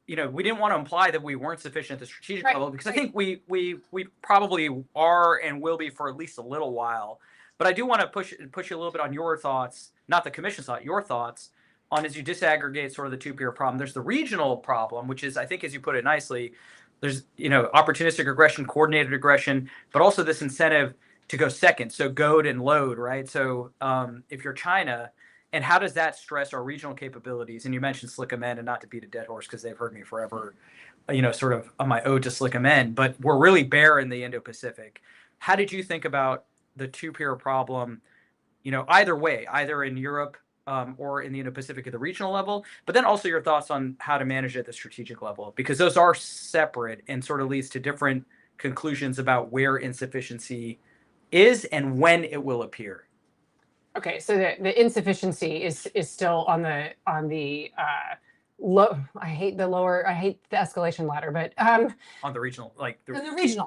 You know, we didn't want to imply that we weren't sufficient at the strategic level, because I think we probably are and will be for at least a little while. But I do want to push you a little bit on your thoughts, not the commission's thought, your thoughts on, as you disaggregate sort of the two-peer problem. There's the regional problem, which is, I think, as you put it nicely, there's, you know, opportunistic aggression, coordinated aggression, but also this incentive to go second. So goad and load, right? So if you're China, and how does that stress our regional capabilities? And you mentioned Slick Men, and not to beat a dead horse because they've heard me forever, you know, sort of on my ode to Slick Men, but we're really bare in the Indo-Pacific. How did you think about the two-peer problem, you know, either way, either in Europe or in the Indo-Pacific at the regional level, but then also your thoughts on how to manage it at the strategic level, because those are separate and sort of leads to different conclusions about where insufficiency is and when it will appear. Okay, so the insufficiency is still on the low. I hate the escalation ladder, but on the regional, like the regional.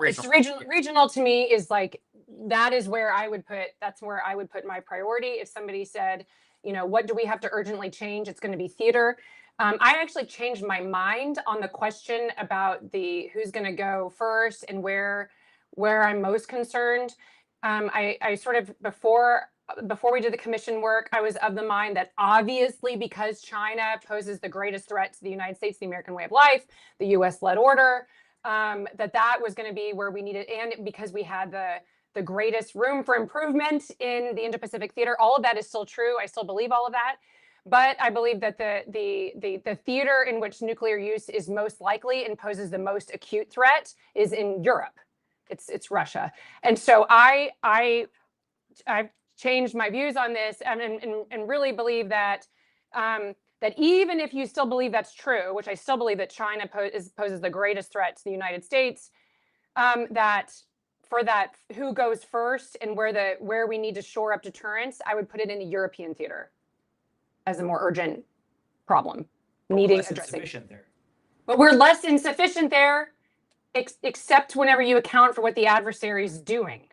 Regional to me is like, that is where I would put my priority. If somebody said, you know, what do we have to urgently change? It's going to be theater. I actually changed my mind on the question about who's going to go first and where I'm most concerned. I sort of before we did the commission work, I was of the mind that obviously, because China poses the greatest threat to the United States, the American way of life, the U.S.-led order, that was going to be where we needed, and because we had the greatest room for improvement in the Indo-Pacific theater. All of that is still true. I still believe all of that. But I believe that the theater in which nuclear use is most likely and poses the most acute threat is in Europe. It's Russia. And so I've changed my views on this and really believe that that even if you still believe that's true, which I still believe that China poses the greatest threat to the United States, that for that who goes first and where we need to shore up deterrence, I would put it in the European theater as a more urgent problem needing addressing. But we're less insufficient there, except whenever you account for what the adversary is doing.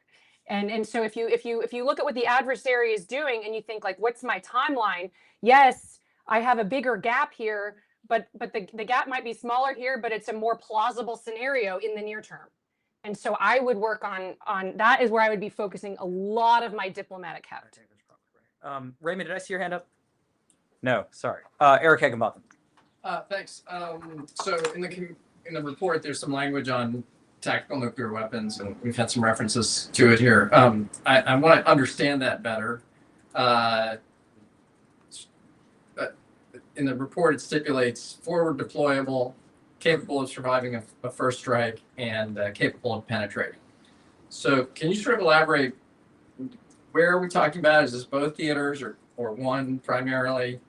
And so if you look at what the adversary is doing and you think like, what's my timeline? Yes, I have a bigger gap here, but the gap might be smaller here, but it's a more plausible scenario in the near term. And so I would work on that is where I would be focusing a lot of my diplomatic heft. Raymond, did I see your hand up? No, sorry. Eric Higginbotham. Thanks. So in the report, there's some language on tactical nuclear weapons, and we've had some references to it here. I want to understand that better. In the report, it stipulates forward deployable, capable of surviving a first strike, and capable of penetrating. So can you sort of elaborate, where are we talking about? Is this both theaters or one primarily?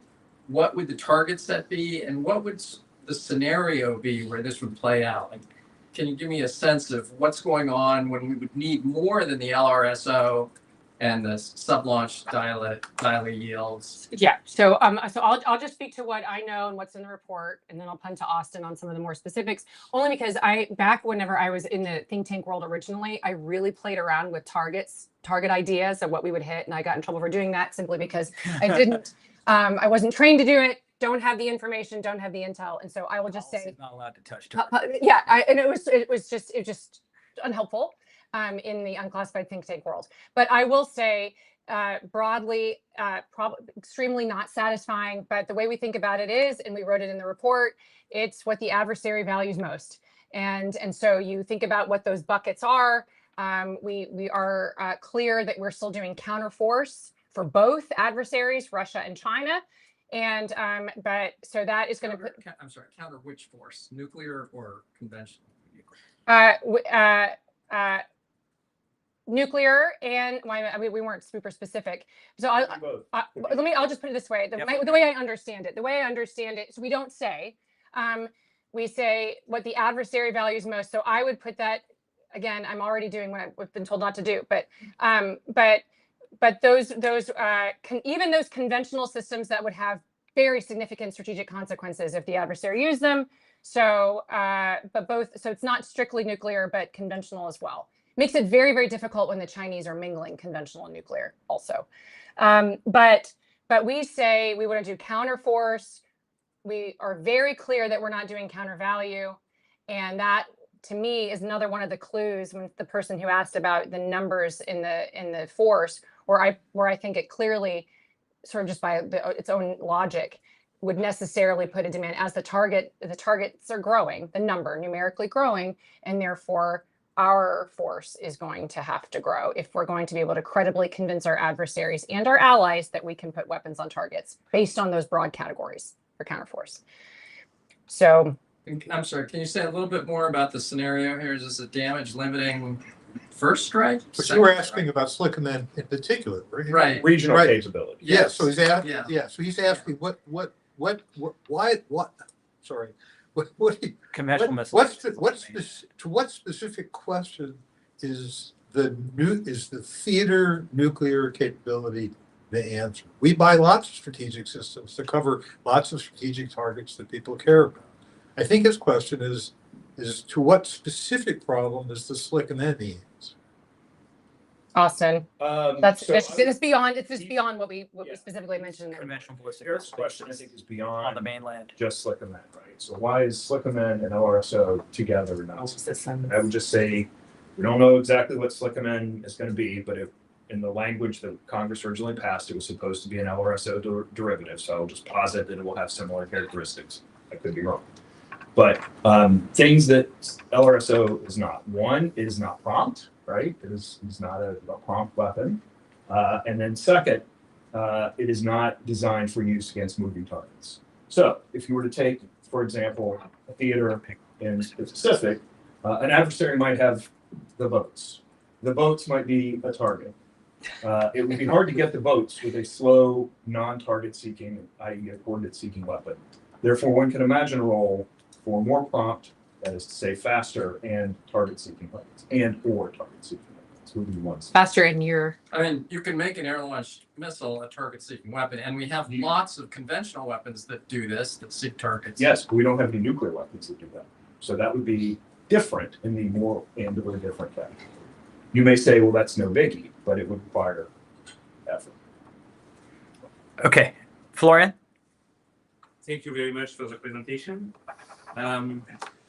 What would the target set be, and what would the scenario be where this would play out? Like, can you give me a sense of what's going on when we would need more than the LRSO and the sub-launch dialing yields? Yeah. So I'll just speak to what I know and what's in the report, and then I'll punt to Austin on some of the more specifics. Only because back whenever I was in the think tank world originally, I really played around with target ideas of what we would hit, and I got in trouble for doing that simply because I didn't. I wasn't trained to do it. Don't have the information. Don't have the intel, and so I will just say, not allowed to touch. yeah. And it was just unhelpful. In the unclassified think tank world. But I will say broadly, extremely not satisfying. But the way we think about it is, and we wrote it in the report, it's what the adversary values most. And so you think about what those buckets are. We are clear that we're still doing counterforce for both adversaries, Russia and China. And but so that is going to put. I'm sorry, counter which force? Nuclear or conventional? Nuclear, and I mean, we weren't super specific. So I'll just put it this way. The way I understand it, so we don't say, we say what the adversary values most. So I would put that, again, I'm already doing what I've been told not to do, but those even those conventional systems that would have very significant strategic consequences if the adversary used them. So, so it's not strictly nuclear, but conventional as well. Makes it very, very difficult when the Chinese are mingling conventional and nuclear also. But we say we want to do counterforce. We are very clear that we're not doing counter value. And that, to me, is another one of the clues when the person who asked about the numbers in the force, where I think it clearly, sort of just by its own logic, would necessarily put a demand as the targets are growing, the number numerically growing, and therefore our force is going to have to grow if we're going to be able to credibly convince our adversaries and our allies that we can put weapons on targets based on those broad categories for counterforce. So I'm sorry, can you say a little bit more about the scenario here? Is this a damage limiting first strike? But you were asking about Slickerman in particular, right? Right. Regional Right. capability. Yeah, so he's asking, Yeah. so he's asking Conventional missiles. what specific question is the theater nuclear capability the answer? We buy lots of strategic systems to cover lots of strategic targets that people care about. I think his question is to what specific problem is the Slick and then the answer? Austin, it's just beyond what we Yeah. specifically mentioned. Conventional ballistic Eric's missiles question, I think, is beyond on the mainland. just Slickerman, right? So why is Slickerman and LRSO together not? I would just say, we don't know exactly what Slickerman is going to be, but if in the language that Congress originally passed, it was supposed to be an LRSO derivative. So I'll just posit that it will have similar characteristics. I could be wrong. But things that LRSO is not. One, it is not prompt, right? It is not a prompt weapon. And then second, it is not designed for use against moving targets. So if you were to take, for example, a theater in the Pacific, an adversary might have the boats. The boats might be a target. It would be hard to get the boats with a slow, non-target seeking, i.e. a coordinate seeking weapon. Therefore, one can imagine a role for more prompt, that is to say faster, and target seeking weapons, or target seeking weapons would be one. Faster and near. I mean, you can make an air-launched missile a target-seeking weapon, and we have lots of conventional weapons that do this, that seek targets. Yes, but we don't have any nuclear weapons that do that. So that would be different in the more and/or different category. You may say, well, that's no biggie, but it would require effort. Okay, Florian. Thank you very much for the presentation.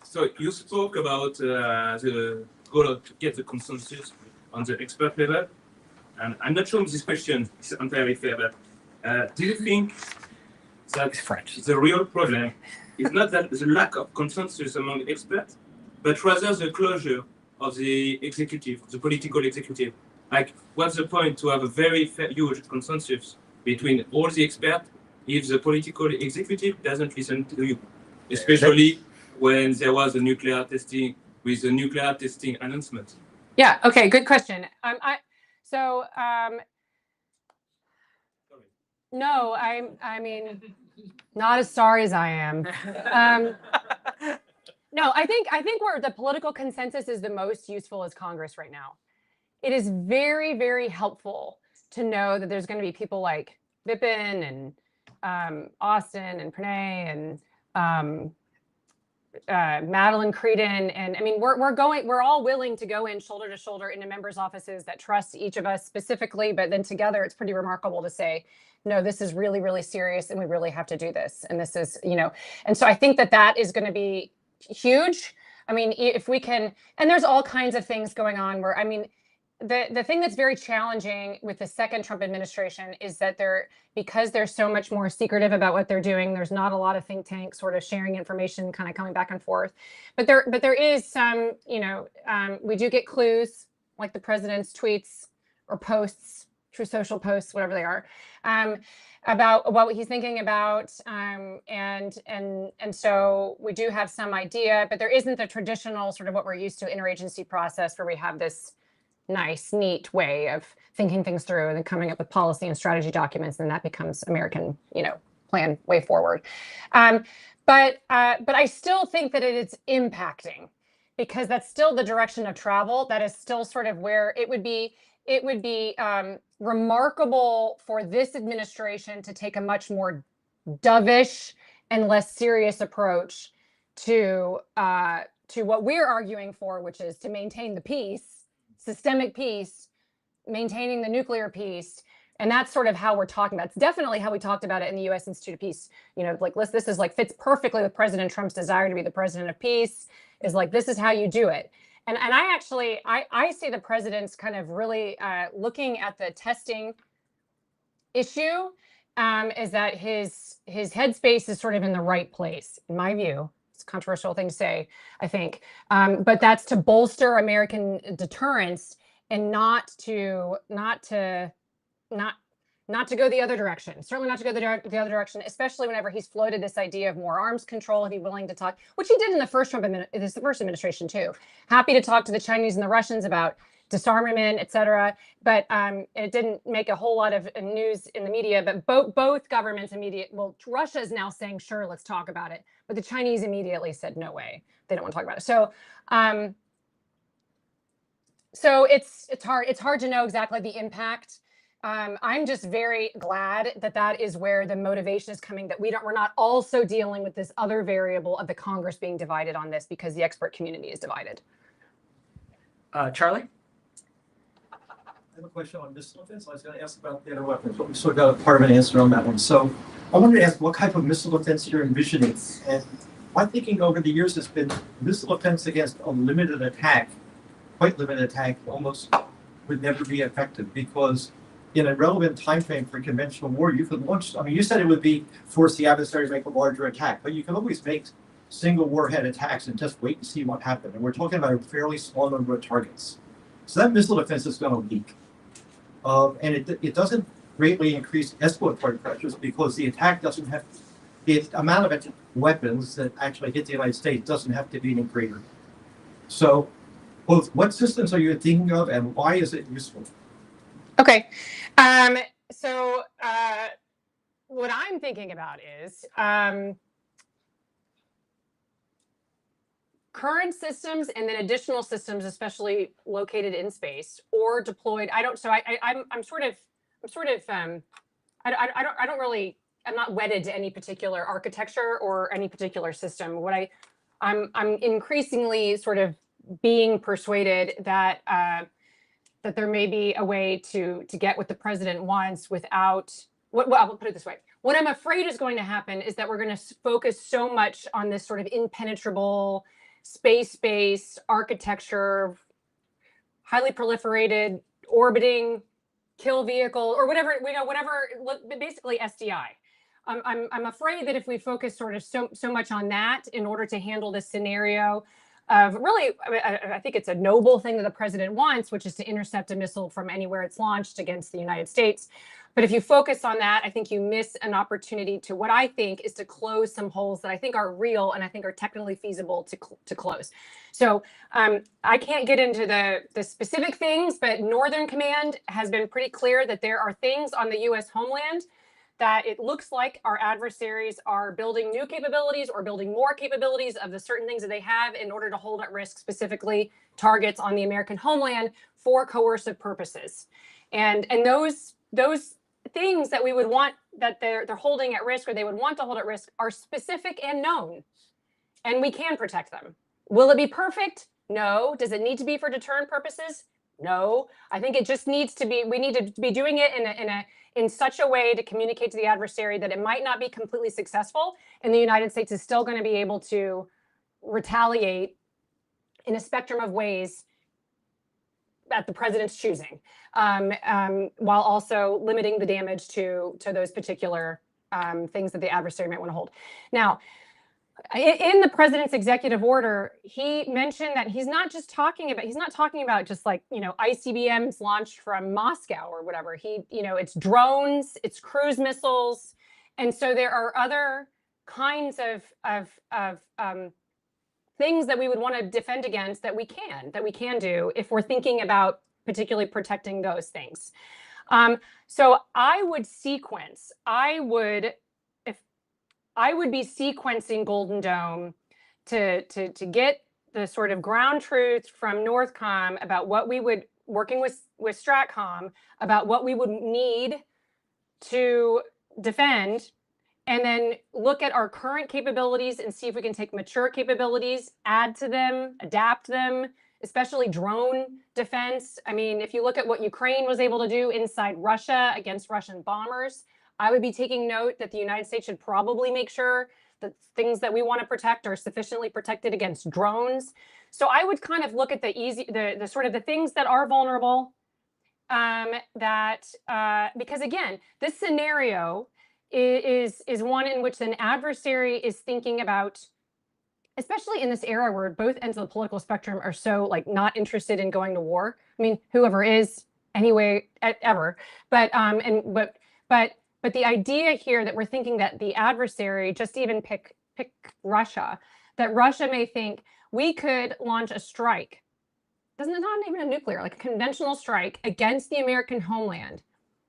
So you spoke about the goal to get the consensus on the expert level. And I'm not sure if this question is entirely fair, but do you think that the real problem is not that the lack of consensus among experts, but rather the closure of the executive, the political executive? Like, what's the point to have a very huge consensus between all the experts if the political executive doesn't listen to you? Especially when there was a nuclear testing with the nuclear testing announcement. Yeah. Okay. Good question. No, I mean, not as sorry as I am. No, I think where the political consensus is the most useful is Congress right now. It is very, very helpful to know that there's going to be people like Vipin and Austin and Pranay and Madeline Creedon, and I mean we're all willing to go in shoulder to shoulder into members' offices that trust each of us specifically, but then together it's pretty remarkable to say, no, this is really, really serious and we really have to do this. And this is, and so I think that is going to be huge. I mean, if we can, and there's all kinds of things going on where, I mean, the thing that's very challenging with the second Trump administration is that because they're so much more secretive about what they're doing, there's not a lot of think tanks sort of sharing information, kind of coming back and forth. But there is some, we do get clues like the president's tweets or posts, True Social posts, whatever they are, about what he's thinking about, and so we do have some idea, but there isn't the traditional sort of what we're used to interagency process where we have this nice, neat way of thinking things through and then coming up with policy and strategy documents, and that becomes American, plan way forward. But I still think that it is impacting because that's still the direction of travel. That is still sort of where it would be remarkable for this administration to take a much more dovish and less serious approach to what we're arguing for, which is to maintain the peace, systemic peace, maintaining the nuclear peace. And that's sort of how we're talking about it. It's definitely how we talked about it in the U.S. Institute of Peace. This is like fits perfectly with President Trump's desire to be the president of peace, is like, this is how you do it. And I actually see the president's kind of really looking at the testing issue, is that his headspace is sort of in the right place, in my view. It's a controversial thing to say, I think, but that's to bolster American deterrence and not to go the other direction. Certainly not to go the other direction, especially whenever he's floated this idea of more arms control, if he's willing to talk, which he did in the first administration too. Happy to talk to the Chinese and the Russians about disarmament, et cetera. But it didn't make a whole lot of news in the media. But both governments Russia is now saying, sure, let's talk about it. But the Chinese immediately said, no way, they don't want to talk about it. So it's hard to know exactly the impact. I'm just very glad that is where the motivation is coming, that we're not also dealing with this other variable of the Congress being divided on this because the expert community is divided. Charlie? I have a question on missile defense. I was going to ask about the other weapons, but we sort of got a part of an answer on that one. So I wanted to ask what type of missile defense you're envisioning. And my thinking over the years has been missile defense against a limited attack, quite limited attack, almost would never be effective because in a relevant time frame for conventional war, you could launch, you said it would be force the adversary to make a larger attack, but you can always make single warhead attacks and just wait and see what happens. And we're talking about a fairly small number of targets. So that missile defense is going to leak. And it doesn't greatly increase escalatory pressures because the attack doesn't have, the amount of weapons that actually hit the United States doesn't have to be any greater. So both what systems are you thinking of and why is it useful? Okay. So what I'm thinking about is current systems and then additional systems, especially located in space or deployed. I'm not wedded to any particular architecture or any particular system. I'm increasingly sort of being persuaded that that there may be a way to get what the president wants without, well, I'll put it this way. What I'm afraid is going to happen is that we're going to focus so much on this sort of impenetrable space-based architecture, highly proliferated, orbiting, kill vehicle, or whatever, basically SDI. I'm afraid that if we focus sort of so much on that in order to handle this scenario of really, I think it's a noble thing that the president wants, which is to intercept a missile from anywhere it's launched against the United States. But if you focus on that, I think you miss an opportunity to what I think is to close some holes that I think are real and I think are technically feasible to close. So I can't get into the specific things, but Northern Command has been pretty clear that there are things on the U.S. homeland that it looks like our adversaries are building new capabilities or building more capabilities of the certain things that they have in order to hold at risk specifically targets on the American homeland for coercive purposes. And those things that we would want that they're holding at risk or they would want to hold at risk are specific and known, and we can protect them. Will it be perfect? No. Does it need to be for deterrent purposes? No. I think it just needs to be, we need to be doing it in such a way to communicate to the adversary that it might not be completely successful, and the United States is still going to be able to retaliate in a spectrum of ways at the president's choosing, while also limiting the damage to those particular things that the adversary might want to hold. Now, in the president's executive order, he mentioned that he's not talking about just like, ICBMs launched from Moscow or whatever. It's drones, it's cruise missiles. And so there are other kinds of things that we would want to defend against that we can do if we're thinking about particularly protecting those things. So I would be sequencing Golden Dome to get the sort of ground truth from Northcom about what we would, working with Stratcom, about what we would need to defend, and then look at our current capabilities and see if we can take mature capabilities, add to them, adapt them, especially drone defense. I mean, if you look at what Ukraine was able to do inside Russia against Russian bombers, I would be taking note that the United States should probably make sure that things that we want to protect are sufficiently protected against drones. So I would kind of look at the sort of the things that are vulnerable, because again, this scenario is one in which an adversary is thinking about, especially in this era where both ends of the political spectrum are so like not interested in going to war. I mean, whoever is anyway, ever, but the idea here that we're thinking that the adversary, just even pick Russia, that Russia may think we could launch a strike, not even a nuclear, like a conventional strike against the American homeland,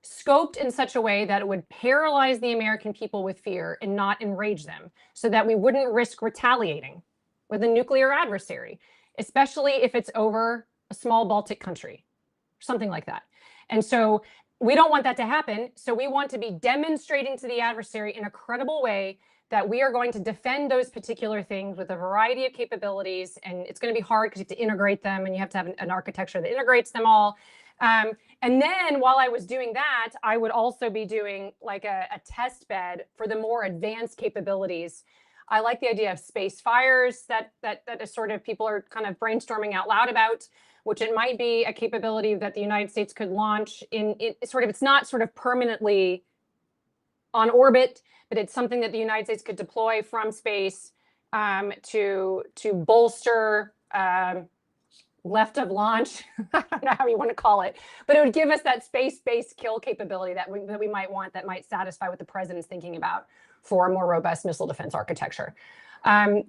scoped in such a way that it would paralyze the American people with fear and not enrage them, so that we wouldn't risk retaliating with a nuclear adversary, especially if it's over a small Baltic country, something like that. And so we don't want that to happen. So we want to be demonstrating to the adversary in a credible way that we are going to defend those particular things with a variety of capabilities. And it's going to be hard because you have to integrate them and you have to have an architecture that integrates them all. And then while I was doing that, I would also be doing like a test bed for the more advanced capabilities. I like the idea of space fires that is sort of people are kind of brainstorming out loud about, which it might be a capability that the United States could launch in sort of, it's not sort of permanently on orbit, but it's something that the United States could deploy from space to bolster left of launch. I don't know how you want to call it, but it would give us that space-based kill capability that we might want, that might satisfy what the president's thinking about for a more robust missile defense architecture.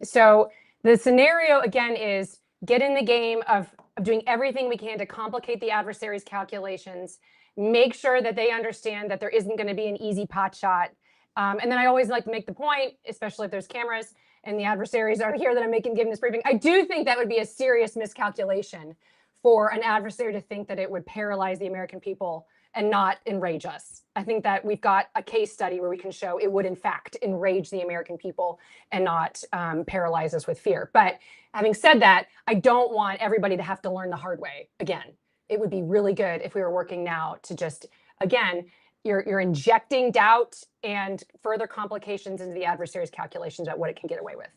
So the scenario again is get in the game of doing everything we can to complicate the adversary's calculations, make sure that they understand that there isn't going to be an easy pot shot. And then I always like to make the point, especially if there's cameras and the adversaries are here that I'm giving this briefing. I do think that would be a serious miscalculation for an adversary to think that it would paralyze the American people and not enrage us. I think that we've got a case study where we can show it would in fact enrage the American people and not paralyze us with fear. But having said that, I don't want everybody to have to learn the hard way again. It would be really good if we were working now to just, again, you're injecting doubt and further complications into the adversary's calculations about what it can get away with.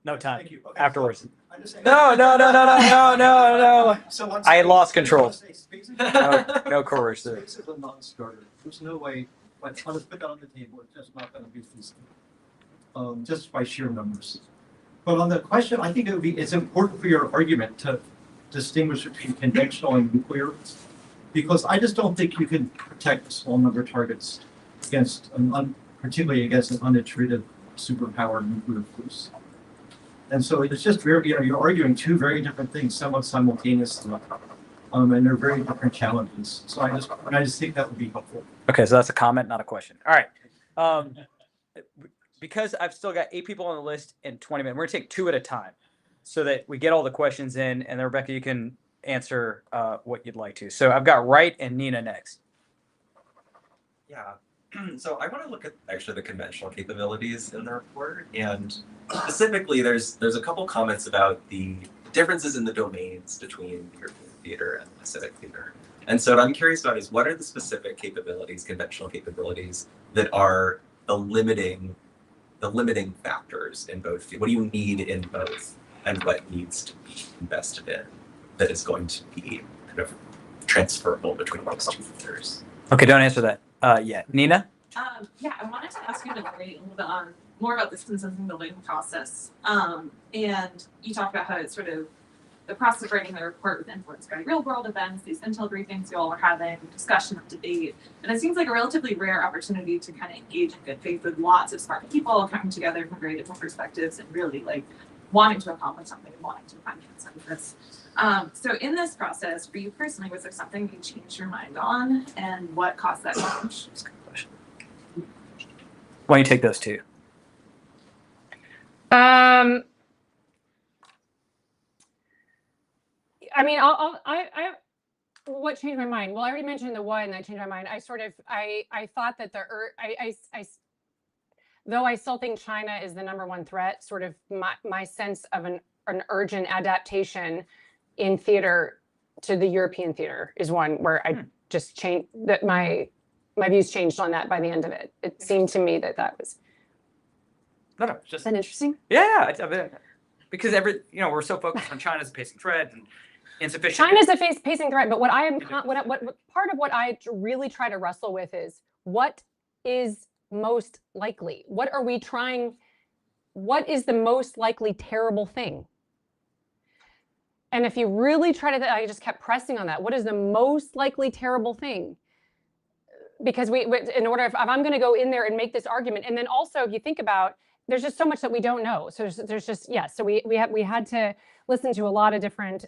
No time. Thank you. Okay, Afterwards. I just say- No. So on I space- lost control. Space is- No coercion. Space is a non-starter. There's no way, but I'll just put that on the table. It's just not going to be feasible, just by sheer numbers. But on the question, I think it's important for your argument to distinguish between conventional and nuclear, because I just don't think you can protect a small number of targets against particularly against an untreated superpowered nuclear force. And so it's just very, you're arguing two very different things somewhat simultaneously, and they're very different challenges. So I just think that would be helpful. Okay, so that's a comment, not a question. All right. Because I've still got 8 people on the list in 20 minutes, we're gonna take 2 at a time so that we get all the questions in, and then Rebecca, you can answer what you'd like to. So I've got Wright and Nina next. Yeah. So I want to look at actually the conventional capabilities in the report, and specifically there's a couple comments about the differences in the domains between the European theater and the Pacific theater. And so what I'm curious about is what are the specific capabilities, conventional capabilities, that are the limiting factors in both? What do you need in both, and what needs to be invested in that is going to be kind of transferable between those two theaters? Okay, don't answer that yet. Nina? Yeah, I wanted to ask you to elaborate a little bit on more about this consensus building process. And you talked about how it's sort of the process of writing the report was influenced by real world events, these intel briefings you all were having, discussion, debate. And it seems like a relatively rare opportunity to kind of engage in good faith with lots of smart people coming together from very different perspectives and really like wanting to accomplish something and wanting to find consensus. So in this process, for you personally, was there something you changed your mind on, and what caused that change? Why don't you take those 2? I mean, what changed my mind? Well, I already mentioned the one that changed my mind. I thought that though I still think China is the #1 threat, sort of my sense of an urgent adaptation in theater to the European theater is one where I just changed that my views changed on that by the end of it. It seemed to me that was. No, just Is that interesting? Yeah, because we're so focused on China's pacing threat and insufficient. China's a pacing threat, but what part of what I really try to wrestle with is what is most likely? What is the most likely terrible thing? And if you really try to, I just kept pressing on that. What is the most likely terrible thing? Because if I'm going to go in there and make this argument, and then also if you think about, there's just so much that we don't know. So there's just, yeah. So we had to listen to a lot of different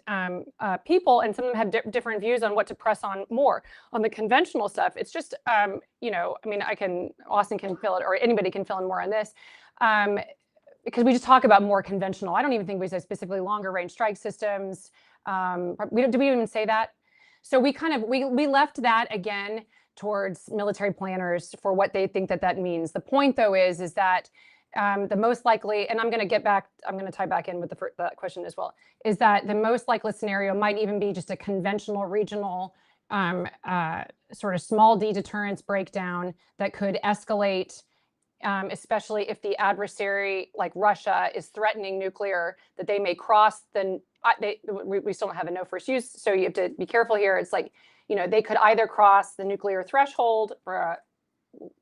people, and some of them have different views on what to press on more. On the conventional stuff, it's just, I mean, Austin can fill it, or anybody can fill in more on this. Because we just talk about more conventional. I don't even think we say specifically longer range strike systems. Did we even say that? So we left that again towards military planners for what they think that means. The point though is that the most likely, and I'm going to tie back in with that question as well, is that the most likely scenario might even be just a conventional regional sort of small d deterrence breakdown that could escalate. Especially if the adversary, like Russia, is threatening nuclear, that they may cross we still don't have a no first use, so you have to be careful here. It's like, they could either cross the nuclear threshold for a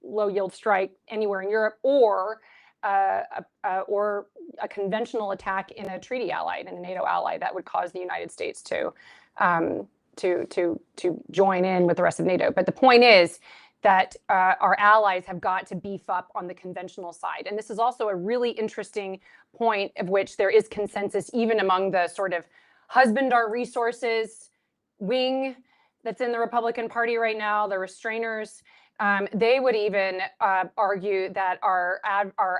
low yield strike anywhere in Europe, or a conventional attack in a treaty ally, in a NATO ally, that would cause the United States to join in with the rest of NATO. But the point is that our allies have got to beef up on the conventional side. And this is also a really interesting point of which there is consensus even among the sort of husband our resources wing that's in the Republican Party right now, the restrainers. They would even argue that our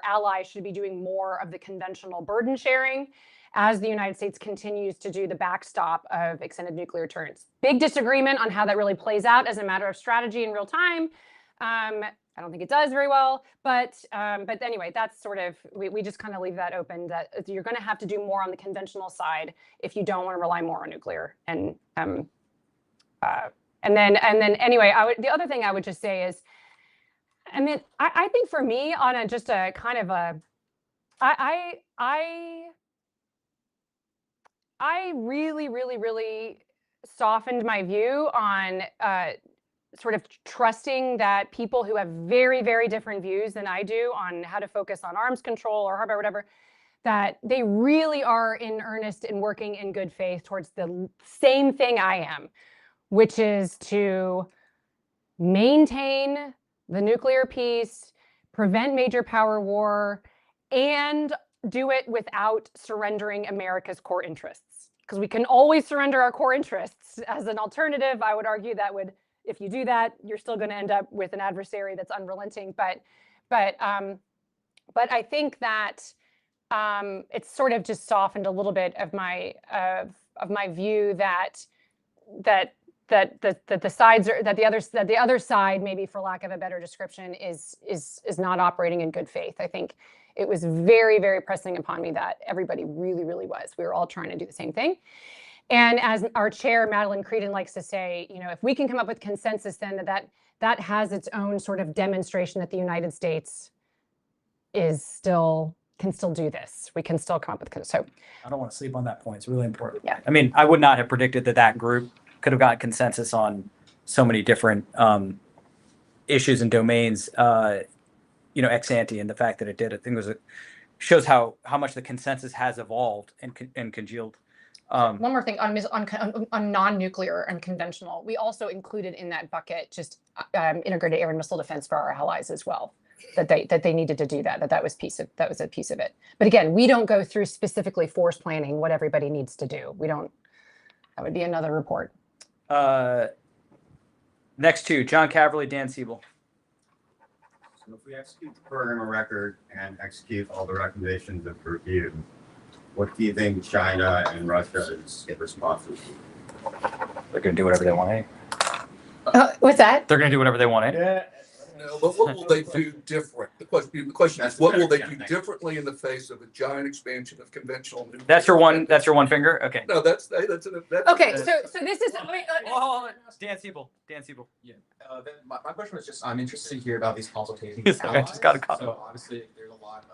allies should be doing more of the conventional burden sharing as the United States continues to do the backstop of extended nuclear deterrence. Big disagreement on how that really plays out as a matter of strategy in real time. I don't think it does very well, but anyway, that's sort of, we just kind of leave that open, that you're going to have to do more on the conventional side if you don't want to rely more on nuclear. And then anyway, the other thing I would just say is, I mean, I think for me on just a kind of a, I I really, really, really softened my view on sort of trusting that people who have very, very different views than I do on how to focus on arms control or hardware, whatever, that they really are in earnest in working in good faith towards the same thing I am, which is to maintain the nuclear peace, prevent major power war, and do it without surrendering America's core interests. Because we can always surrender our core interests. As an alternative, I would argue that would, if you do that, you're still going to end up with an adversary that's unrelenting. But I think that it's sort of just softened a little bit of my view that the sides are, that the other side, maybe for lack of a better description, is not operating in good faith. I think it was very, very pressing upon me that everybody really, really was. We were all trying to do the same thing. And as our chair, Madeline Creedon, likes to say, you know, if we can come up with consensus, then that has its own sort of demonstration that the United States can still do this. We can still come up with, so. I don't want to sleep on that point. It's really important. Yeah. I mean, I would not have predicted that group could have gotten consensus on so many different issues and domains, you know, ex ante, and the fact that it did, I think shows how much the consensus has evolved and congealed. One more thing on non-nuclear and conventional, we also included in that bucket just integrated air and missile defense for our allies as well. That they needed to do that was a piece of it. But again, we don't go through specifically force planning what everybody needs to do. We don't. That would be another report. Next two, John Caverly, Dan Siebel. So if we execute the program of record and execute all the recommendations of review, what do you think China and Russia's responses? They're going to do whatever they want. What's that? They're going to do whatever they want. Yeah. No, but what will they do different? The question is, what will they do differently in the face of a giant expansion of conventional nuclear? That's your one finger. Okay. No, that's okay. So this is. Dan Siebel. Yeah. My question was just, I'm interested to hear about these consultations. I just got a call. So obviously, there's a lot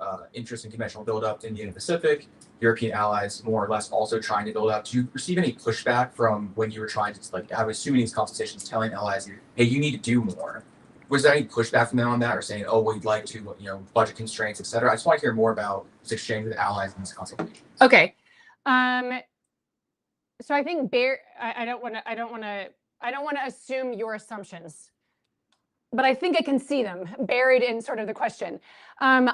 of interest in conventional buildup in the Indo-Pacific. European allies, more or less, also trying to build up. Do you receive any pushback from when you were trying to, like, I was assuming these consultations telling allies, hey, you need to do more? Was there any pushback from them on that, or saying, oh, we'd like to, you know, budget constraints, et cetera? I just want to hear more about this exchange with allies in these consultations. Okay. So I think I don't want to assume your assumptions, but I think I can see them buried in sort of the question. We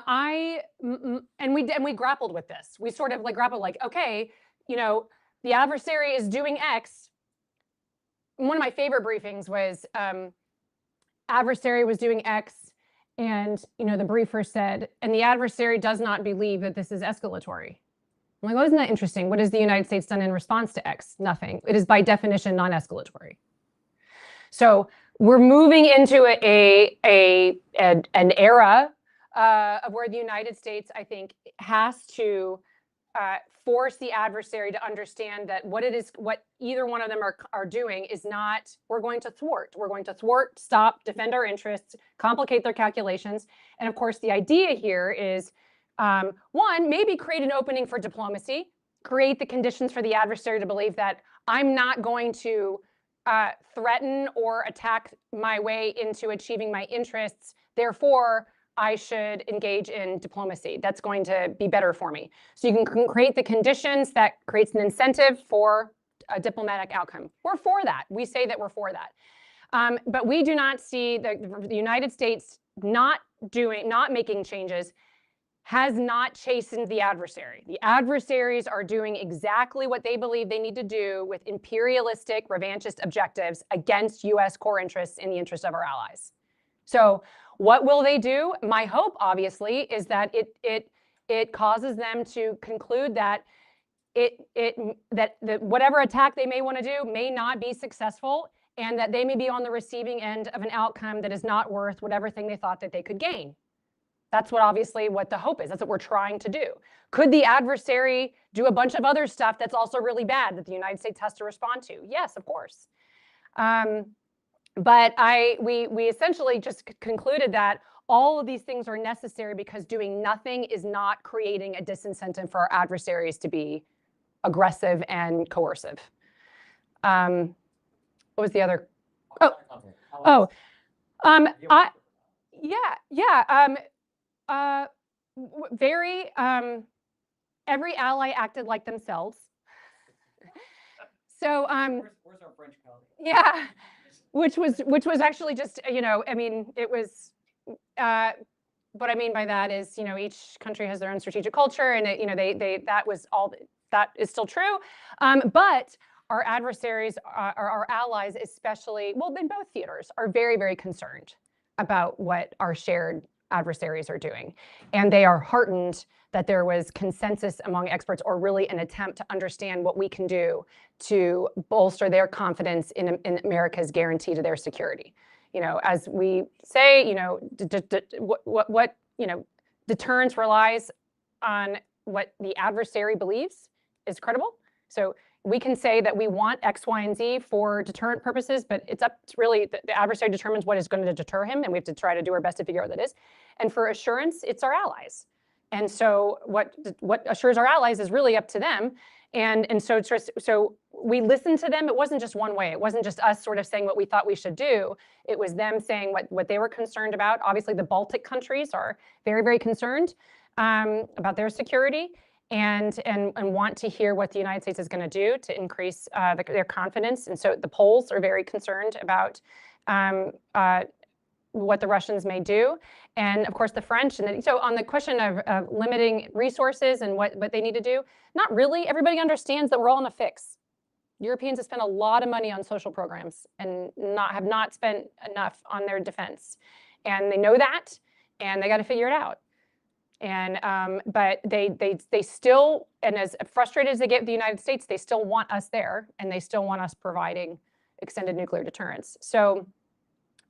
grappled with this. We sort of grappled okay, you know, the adversary is doing X. One of my favorite briefings was adversary was doing X, and you know the briefer said, and the adversary does not believe that this is escalatory. I'm like, well, isn't that interesting? What has the United States done in response to X? Nothing. It is by definition non-escalatory. So we're moving into an era of where the United States, I think, has to force the adversary to understand that what either one of them are doing is not, we're going to thwart. We're going to thwart, stop, defend our interests, complicate their calculations. And of course, the idea here is, one, maybe create an opening for diplomacy, create the conditions for the adversary to believe that I'm not going to threaten or attack my way into achieving my interests. Therefore, I should engage in diplomacy. That's going to be better for me. So you can create the conditions that creates an incentive for a diplomatic outcome. We're for that. We say that we're for that. But we do not see the United States not making changes has not chastened the adversary. The adversaries are doing exactly what they believe they need to do with imperialistic, revanchist objectives against U.S. core interests in the interest of our allies. So what will they do? My hope, obviously, is that it causes them to conclude that whatever attack they may want to do may not be successful, and that they may be on the receiving end of an outcome that is not worth whatever thing they thought that they could gain. That's what the hope is. That's what we're trying to do. Could the adversary do a bunch of other stuff that's also really bad that the United States has to respond to? Yes, of course. But we essentially just concluded that all of these things are necessary because doing nothing is not creating a disincentive for our adversaries to be aggressive and coercive. What was the other? Very. Every ally acted like themselves. So where's our French colleague? yeah, which was actually just, I mean, it was. What I mean by that is, each country has their own strategic culture, and that was all. That is still true, but our adversaries, our allies, especially, well, in both theaters, are very, very concerned about what our shared adversaries are doing. And they are heartened that there was consensus among experts, or really an attempt to understand what we can do to bolster their confidence in America's guarantee to their security. As we say, what deterrence relies on what the adversary believes is credible. So we can say that we want X, Y, and Z for deterrent purposes, but it's up to really the adversary determines what is going to deter him, and we have to try to do our best to figure out what that is. And for assurance, it's our allies. And so what assures our allies is really up to them. And so we listened to them. It wasn't just one way. It wasn't just us sort of saying what we thought we should do. It was them saying what they were concerned about. Obviously, the Baltic countries are very, very concerned about their security, and want to hear what the United States is going to do to increase their confidence. And so the Poles are very concerned about what the Russians may do. And of course, the French. And then, so on the question of limiting resources and what they need to do, not really. Everybody understands that we're all in a fix. Europeans have spent a lot of money on social programs and have not spent enough on their defense. And they know that, and they got to figure it out. And but they still, and as frustrated as they get with the United States, they still want us there, and they still want us providing extended nuclear deterrence. So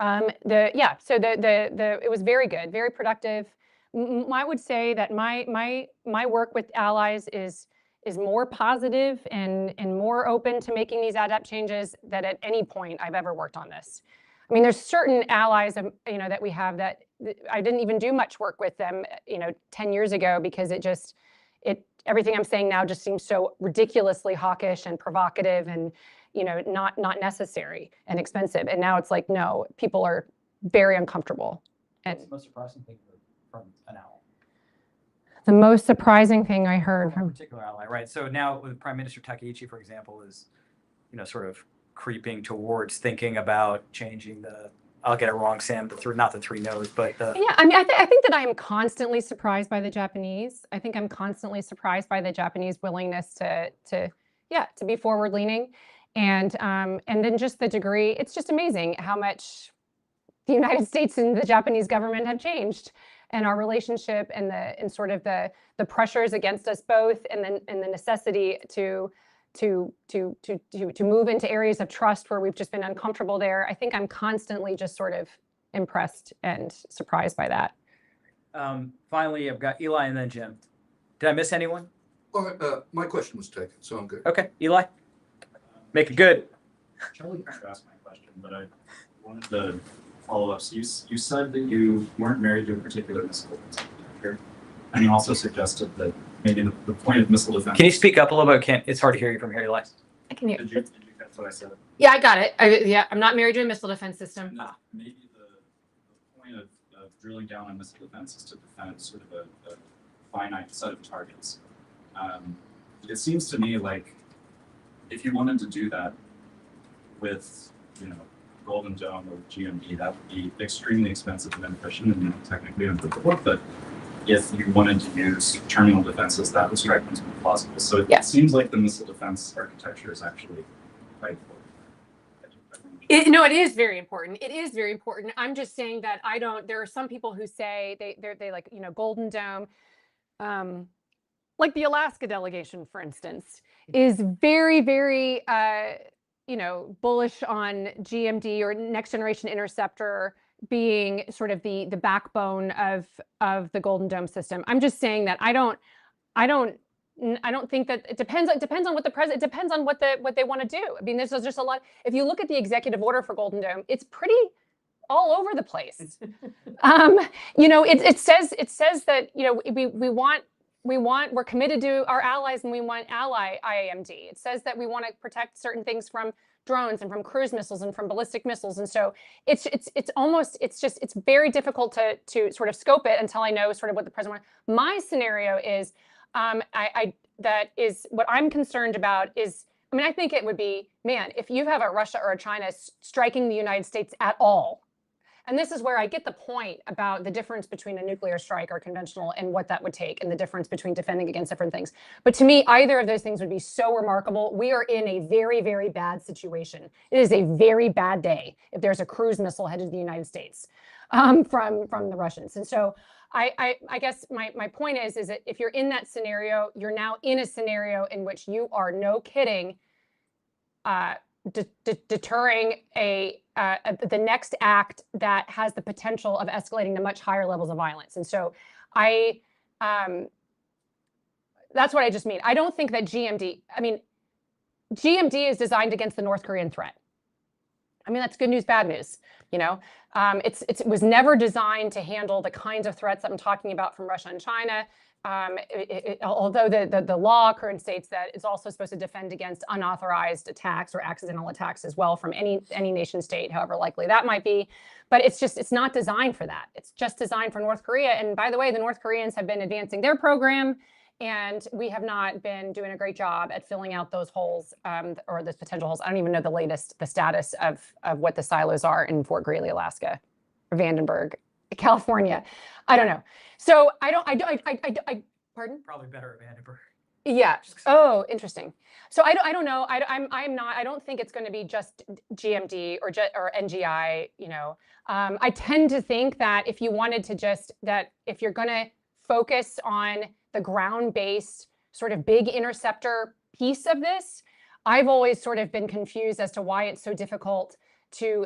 it was very good, very productive. I would say that my work with allies is more positive and more open to making these adapt changes than at any point I've ever worked on this. I mean, there's certain allies, that we have that I didn't even do much work with them, 10 years ago, because everything I'm saying now just seems so ridiculously hawkish and provocative and, not necessary and expensive. And now it's like, no, people are very uncomfortable. And what's the most surprising thing from an ally? The most surprising thing I heard from a particular ally, right? So now with Prime Minister Takaichi, for example, is, sort of creeping towards thinking about changing I'll get it wrong, Sam, not the three no's, but yeah, I mean, I think that I am constantly surprised by the Japanese. I think I'm constantly surprised by the Japanese willingness to be forward leaning. And then just the degree, it's just amazing how much the United States and the Japanese government have changed, and our relationship, and sort of the pressures against us both, and the necessity to move into areas of trust where we've just been uncomfortable there. I think I'm constantly just sort of impressed and surprised by that. Finally, I've got Eli and then Jim. Did I miss anyone? My question was taken, so I'm good. Okay, Eli, make it good. Charlie kind of asked my question, but I wanted to follow up. So you said that you weren't married to a particular missile defense contractor, and you also suggested that maybe the point of missile defense. Can you speak up a little bit? It's hard to hear you from here, Eli. I can hear. Did you catch what I said? Yeah, I got it. I'm not married to a missile defense system. No, maybe the point of drilling down on missile defense is to defend sort of a finite set of targets. It seems to me like if you wanted to do that with, Golden Dome or GMB, that would be extremely expensive and inefficient and technically unworkable. But if you wanted to use terminal defenses, that would strike me as plausible. So it seems like the missile defense architecture is actually quite important. It is very important. It is very important. I'm just saying that there are some people who say they like, Golden Dome, like the Alaska delegation, for instance, is very, very, bullish on GMD or Next Generation Interceptor being sort of the backbone of the Golden Dome system. I'm just saying that I don't think that it depends on what the president, it depends on what they want to do. I mean, there's just a lot. If you look at the executive order for Golden Dome, it's pretty all over the place. It says that, we want we're committed to our allies and we want ally IAMD. It says that we want to protect certain things from drones and from cruise missiles and from ballistic missiles. And so it's very difficult to sort of scope it until I know sort of what the president wants. My scenario is, that is what I'm concerned about is, I mean, I think it would be, man, if you have a Russia or a China striking the United States at all, and this is where I get the point about the difference between a nuclear strike or conventional and what that would take and the difference between defending against different things. But to me, either of those things would be so remarkable. We are in a very, very bad situation. It is a very bad day if there's a cruise missile headed to the United States from the Russians. And so I guess my point is that if you're in that scenario, you're now in a scenario in which you are, no kidding, deterring the next act that has the potential of escalating to much higher levels of violence. And so that's what I just mean. I don't think that GMD is designed against the North Korean threat. I mean, that's good news, bad news. It was never designed to handle the kinds of threats that I'm talking about from Russia and China. Although the law currently states that it's also supposed to defend against unauthorized attacks or accidental attacks as well from any nation state, however likely that might be. But it's not designed for that. It's just designed for North Korea. And by the way, the North Koreans have been advancing their program, and we have not been doing a great job at filling out those holes or those potential holes. I don't even know the status of what the silos are in Fort Greely, Alaska, or Vandenberg, California. I don't know. So I pardon? Probably better at Vandenberg. Yeah. Oh, interesting. So I don't know. I don't think it's going to be just GMD or NGI. I tend to think that if you wanted to if you're going to focus on the ground-based sort of big interceptor piece of this, I've always sort of been confused as to why it's so difficult to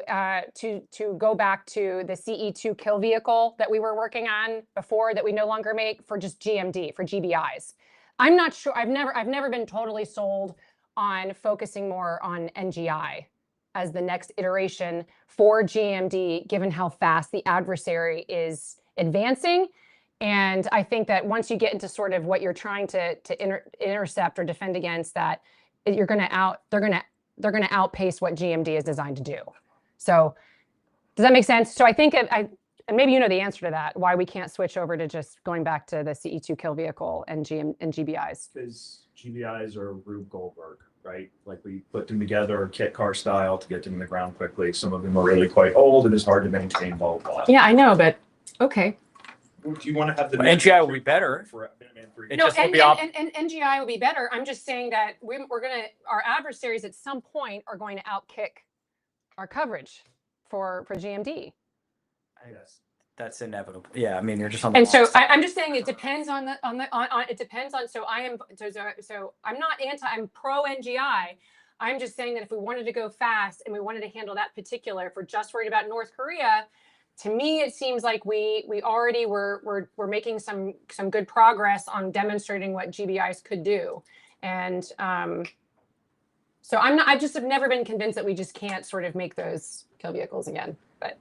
go back to the CE-2 kill vehicle that we were working on before that we no longer make for just GMD, for GBIs. I'm not sure. I've never been totally sold on focusing more on NGI as the next iteration for GMD, given how fast the adversary is advancing. And I think that once you get into sort of what you're trying to intercept or defend against, that they're going to outpace what GMD is designed to do. So does that make sense? So I think and maybe you know the answer to that, why we can't switch over to just going back to the CE-2 kill vehicle and GBIs. Because GBIs are Rube Goldberg, right? Like we put them together kit car style to get them in the ground quickly. Some of them are really quite old and it's hard to maintain both. Yeah, I know, but okay. Do you want to have the NGI will be better? NGI will be better. I'm just saying that our adversaries at some point are going to outkick our coverage for GMD. I guess that's inevitable. Yeah, I mean, you're just on the. And so I'm just saying it depends on it depends on. So I'm not I'm pro NGI. I'm just saying that if we wanted to go fast and we wanted to handle that particular, if we're just worried about North Korea, to me, it seems like we already were making some good progress on demonstrating what GBIs could do, and so I just have never been convinced that we just can't sort of make those kill vehicles again. But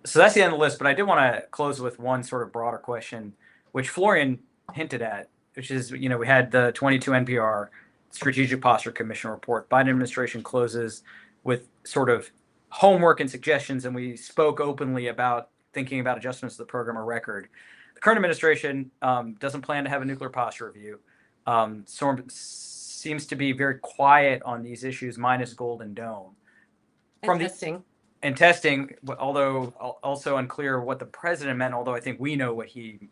so that's the end of the list. But I did want to close with one sort of broader question, which Florian hinted at, which is we had the 22 NPR Strategic Posture Commission report. Biden administration closes with sort of homework and suggestions, and we spoke openly about thinking about adjustments to the program or record. The current administration doesn't plan to have a nuclear posture review. Seems to be very quiet on these issues, minus Golden Dome. Testing, although also unclear what the president meant, although I think we know what he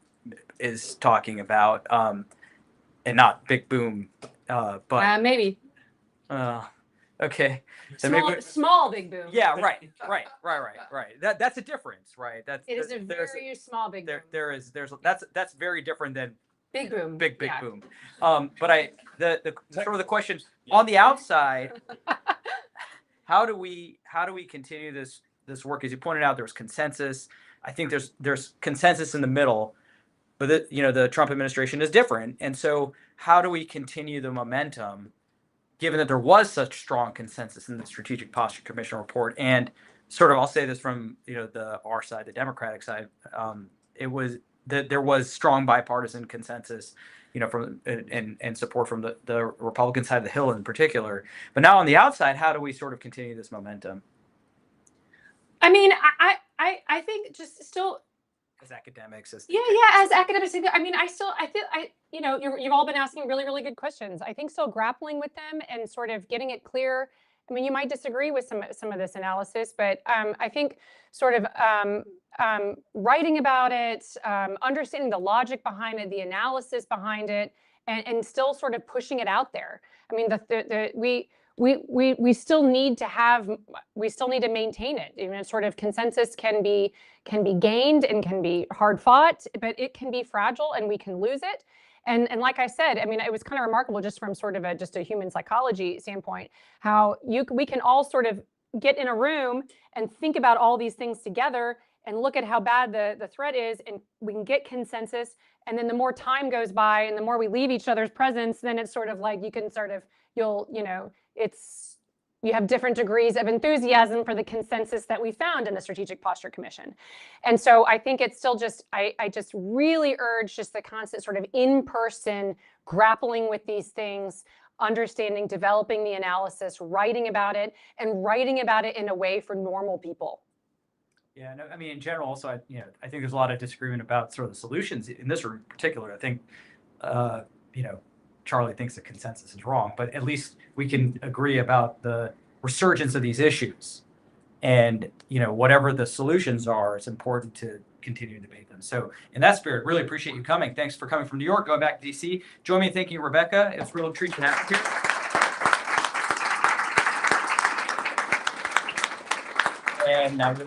is talking about, and not big boom, but maybe. Okay. So small big boom. Yeah, right. That's a difference, right? It is a very small big boom. That's very different than big boom. Big boom. But the sort of the question on the outside, how do we continue this work? As you pointed out, there's consensus. I think there's consensus in the middle, but the Trump administration is different, and so how do we continue the momentum? Given that there was such strong consensus in the Strategic Posture Commission report, and sort of, I'll say this from our side, the Democratic side, it was that there was strong bipartisan consensus, from and support from the Republican side of the Hill in particular. But now on the outside, how do we sort of continue this momentum I mean, I think just still. as academics? Yeah, as academics, I mean, I feel, you've all been asking really, really good questions. I think still grappling with them and sort of getting it clear. I mean, you might disagree with some of this analysis, but I think sort of writing about it, understanding the logic behind it, the analysis behind it, and still sort of pushing it out there. I mean, we still need to maintain it. Even sort of consensus can be gained and can be hard fought, but it can be fragile and we can lose it. And like I said, I mean, it was kind of remarkable just from sort of just a human psychology standpoint, how we can all sort of get in a room and think about all these things together and look at how bad the threat is, and we can get consensus. And then the more time goes by and the more we leave each other's presence, then it's sort of like you can sort of, you have different degrees of enthusiasm for the consensus that we found in the Strategic Posture Commission. And so I think it's still just, I just really urge just the constant sort of in-person grappling with these things, understanding, developing the analysis, writing about it, and writing about it in a way for normal people. Yeah, no, I mean, in general, also, I think there's a lot of disagreement about sort of the solutions in this in particular. I think, Charlie thinks the consensus is wrong, but at least we can agree about the resurgence of these issues. And, whatever the solutions are, it's important to continue to debate them. So in that spirit, really appreciate you coming. Thanks for coming from New York, going back to DC. Join me in thanking Rebeccah. It's a real treat to have you here. And now we're